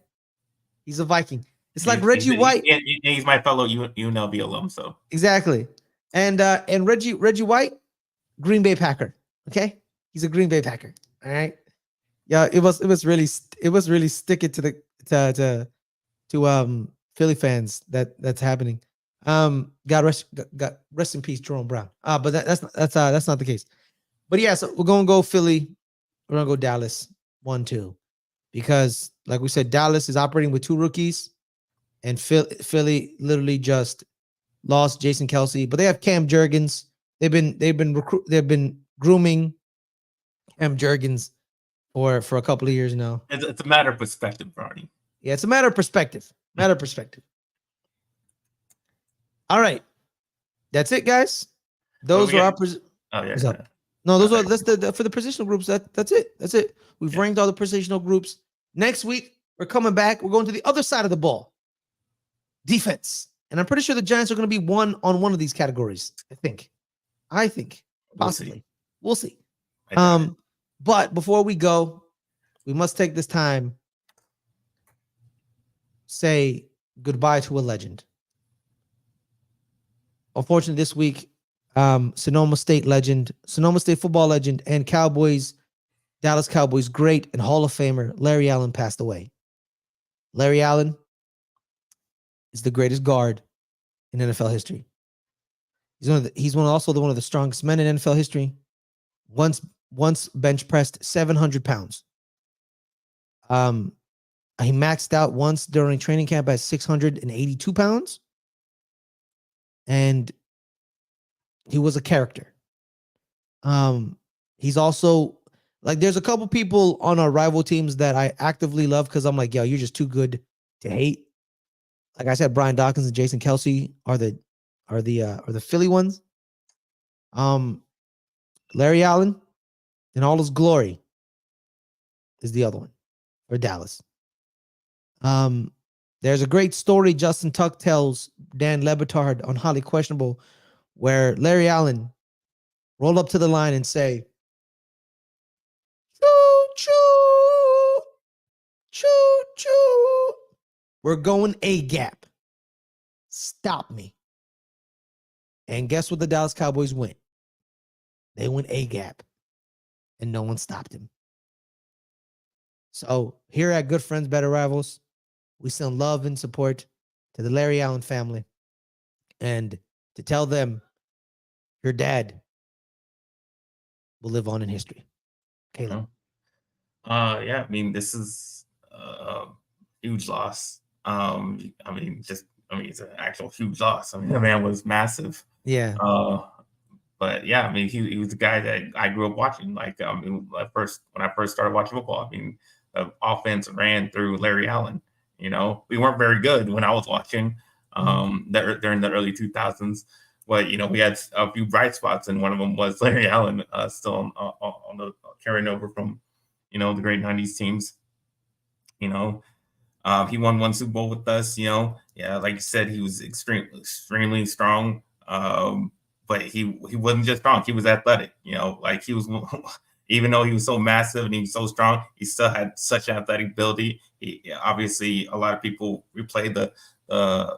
A: He's a Viking. It's like Reggie White.
B: He's my fellow UNLV alum, so.
A: Exactly. And Reggie White, Green Bay Packer. Okay? He's a Green Bay Packer. All right? Yeah, it was really sticking to Philly fans that's happening. God rest in peace, Jerome Brown. But that's not the case. But yeah, so we're gonna go Philly. We're gonna go Dallas 1-2 because, like we said, Dallas is operating with 2 rookies, and Philly literally just lost Jason Kelce. But they have Cam Jurgens. They've been grooming Cam Jurgens for a couple of years now.
B: It's a matter of perspective, Barney.
A: Yeah, it's a matter of perspective. All right, that's it, guys. Those are our. No, those are that's for the positional groups. That's it. We've ranked all the positional groups. Next week we're coming back. We're going to the other side of the ball, defense, and I'm pretty sure the Giants are going to be one of these categories. I think possibly. We'll see. But before we go, we must take this time say goodbye to a legend. Unfortunately, this week, Sonoma State football legend, and Dallas Cowboys great and Hall of Famer Larry Allen passed away. Larry Allen is the greatest guard in NFL history. He's also one of the strongest men in NFL history. Once bench pressed 700 pounds. He maxed out once during training camp at 682 pounds. And he was a character. He's also like, there's a couple people on our rival teams that I actively love because I'm like, yo, you're just too good to hate. Like I said, Brian Dawkins and Jason Kelce are the Philly ones. Larry Allen in all his glory is the other one, or Dallas. There's a great story Justin Tuck tells Dan Lebitard on Highly Questionable, where Larry Allen rolled up to the line and say, "Choo choo, choo choo, we're going A gap. Stop me." And guess what the Dallas Cowboys went? They went A gap, and no one stopped him. So here at Good Friends, Better Rivals, we send love and support to the Larry Allen family, and to tell them your dad will live on in history. Caleb.
B: Yeah, I mean, this is a huge loss. It's an actual huge loss. I mean, the man was massive.
A: Yeah.
B: But yeah, I mean, he was the guy that I grew up watching. Like, when I first started watching football, I mean, the offense ran through Larry Allen. You know, we weren't very good when I was watching during the early 2000s. But, you know, we had a few bright spots, and one of them was Larry Allen still on the carrying over from, you know, the great 90s teams. You know, he won 1 Super Bowl with us, you know. Yeah, like you said, he was extremely strong. But he wasn't just strong. He was athletic, you know, like he was, even though he was so massive and he was so strong, he still had such athletic ability. Obviously, a lot of people replayed the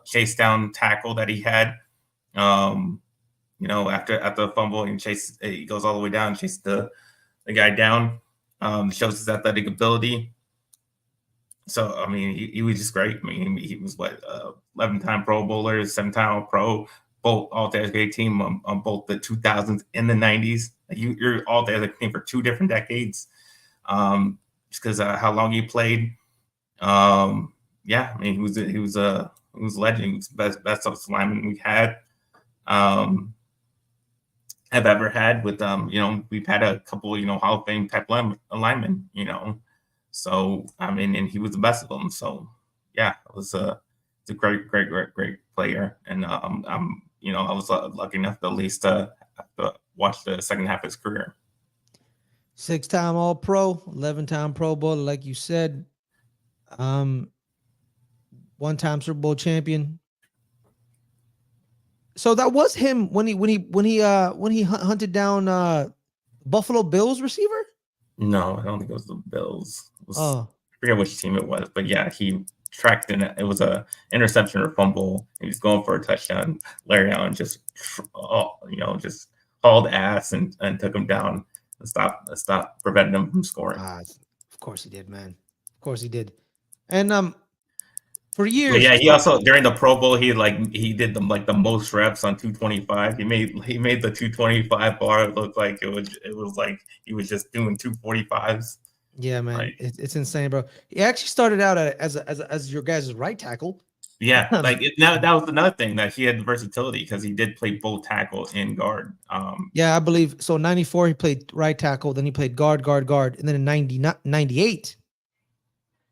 B: chase down tackle that he had. You know, after the fumble and he goes all the way down and chases the guy down. Shows his athletic ability. So I mean, he was just great. I mean, he was what 11-time Pro Bowler, 7-time Pro, both all-decade team on both the 2000s and the 90s. You're all-decade team for 2 different decades. Just because how long he played. Yeah, I mean, he was a legend. He was the best offensive lineman we had. Have ever had with we've had a couple Hall of Fame type linemen, so I mean, and he was the best of them. So yeah, it's a great player, and I was lucky enough to at least watch the second half of his career.
A: 6-time All-Pro, 11-time Pro Bowler, like you said. 1-time Super Bowl champion. So that was him when he hunted down Buffalo Bills receiver?
B: No, I don't think it was the Bills.
A: I
B: forget which team it was, but yeah, he tracked in. It was a interception or fumble. He was going for a touchdown. Larry Allen just just hauled ass and took him down and stopped preventing him from scoring.
A: Of course he did, man. Of course he did. And for years,
B: but yeah, he also during the Pro Bowl he did the most reps on 225. He made the 225 bar look like it was like he was just doing 245s.
A: Yeah, man, it's insane, bro. He actually started out as your guys' right tackle.
B: Yeah, that was another thing that he had versatility because he did play both tackle and guard.
A: Yeah, I believe so. 94 he played right tackle, then he played guard, and then in 98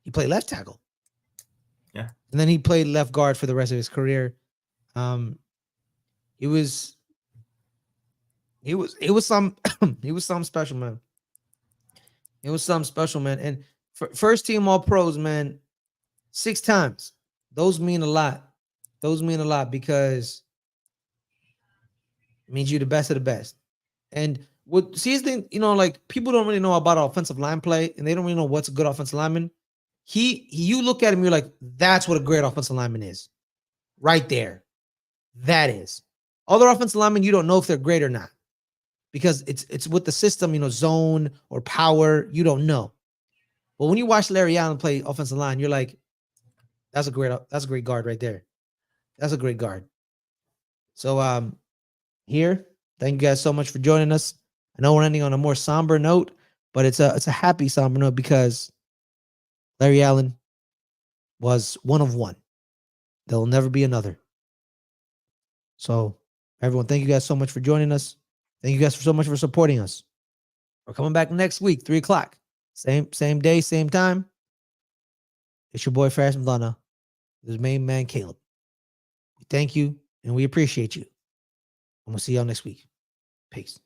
A: he played left tackle.
B: Yeah,
A: and then he played left guard for the rest of his career. He was some he was something special, man. It was something special, man. And first team All Pros, man, 6 times. Those mean a lot. Those mean a lot because it means you're the best of the best. And what see thing, like people don't really know about offensive line play, and they don't really know what's a good offensive lineman. You look at him, you're like, that's what a great offensive lineman is. Right there. That is. Other offensive linemen, you don't know if they're great or not. Because it's with the system, zone or power, you don't know. But when you watch Larry Allen play offensive line, you're like, that's a great guard right there. That's a great guard. So here, thank you guys so much for joining us. I know we're ending on a more somber note, but it's a happy somber note because Larry Allen was one of one. There'll never be another. So everyone, thank you guys so much for joining us. Thank you guys so much for supporting us. We're coming back next week, 3:00. Same day, same time. It's your boy Faris Muthana. This is main man Caleb. We thank you and we appreciate you. And we'll see y'all next week. Peace.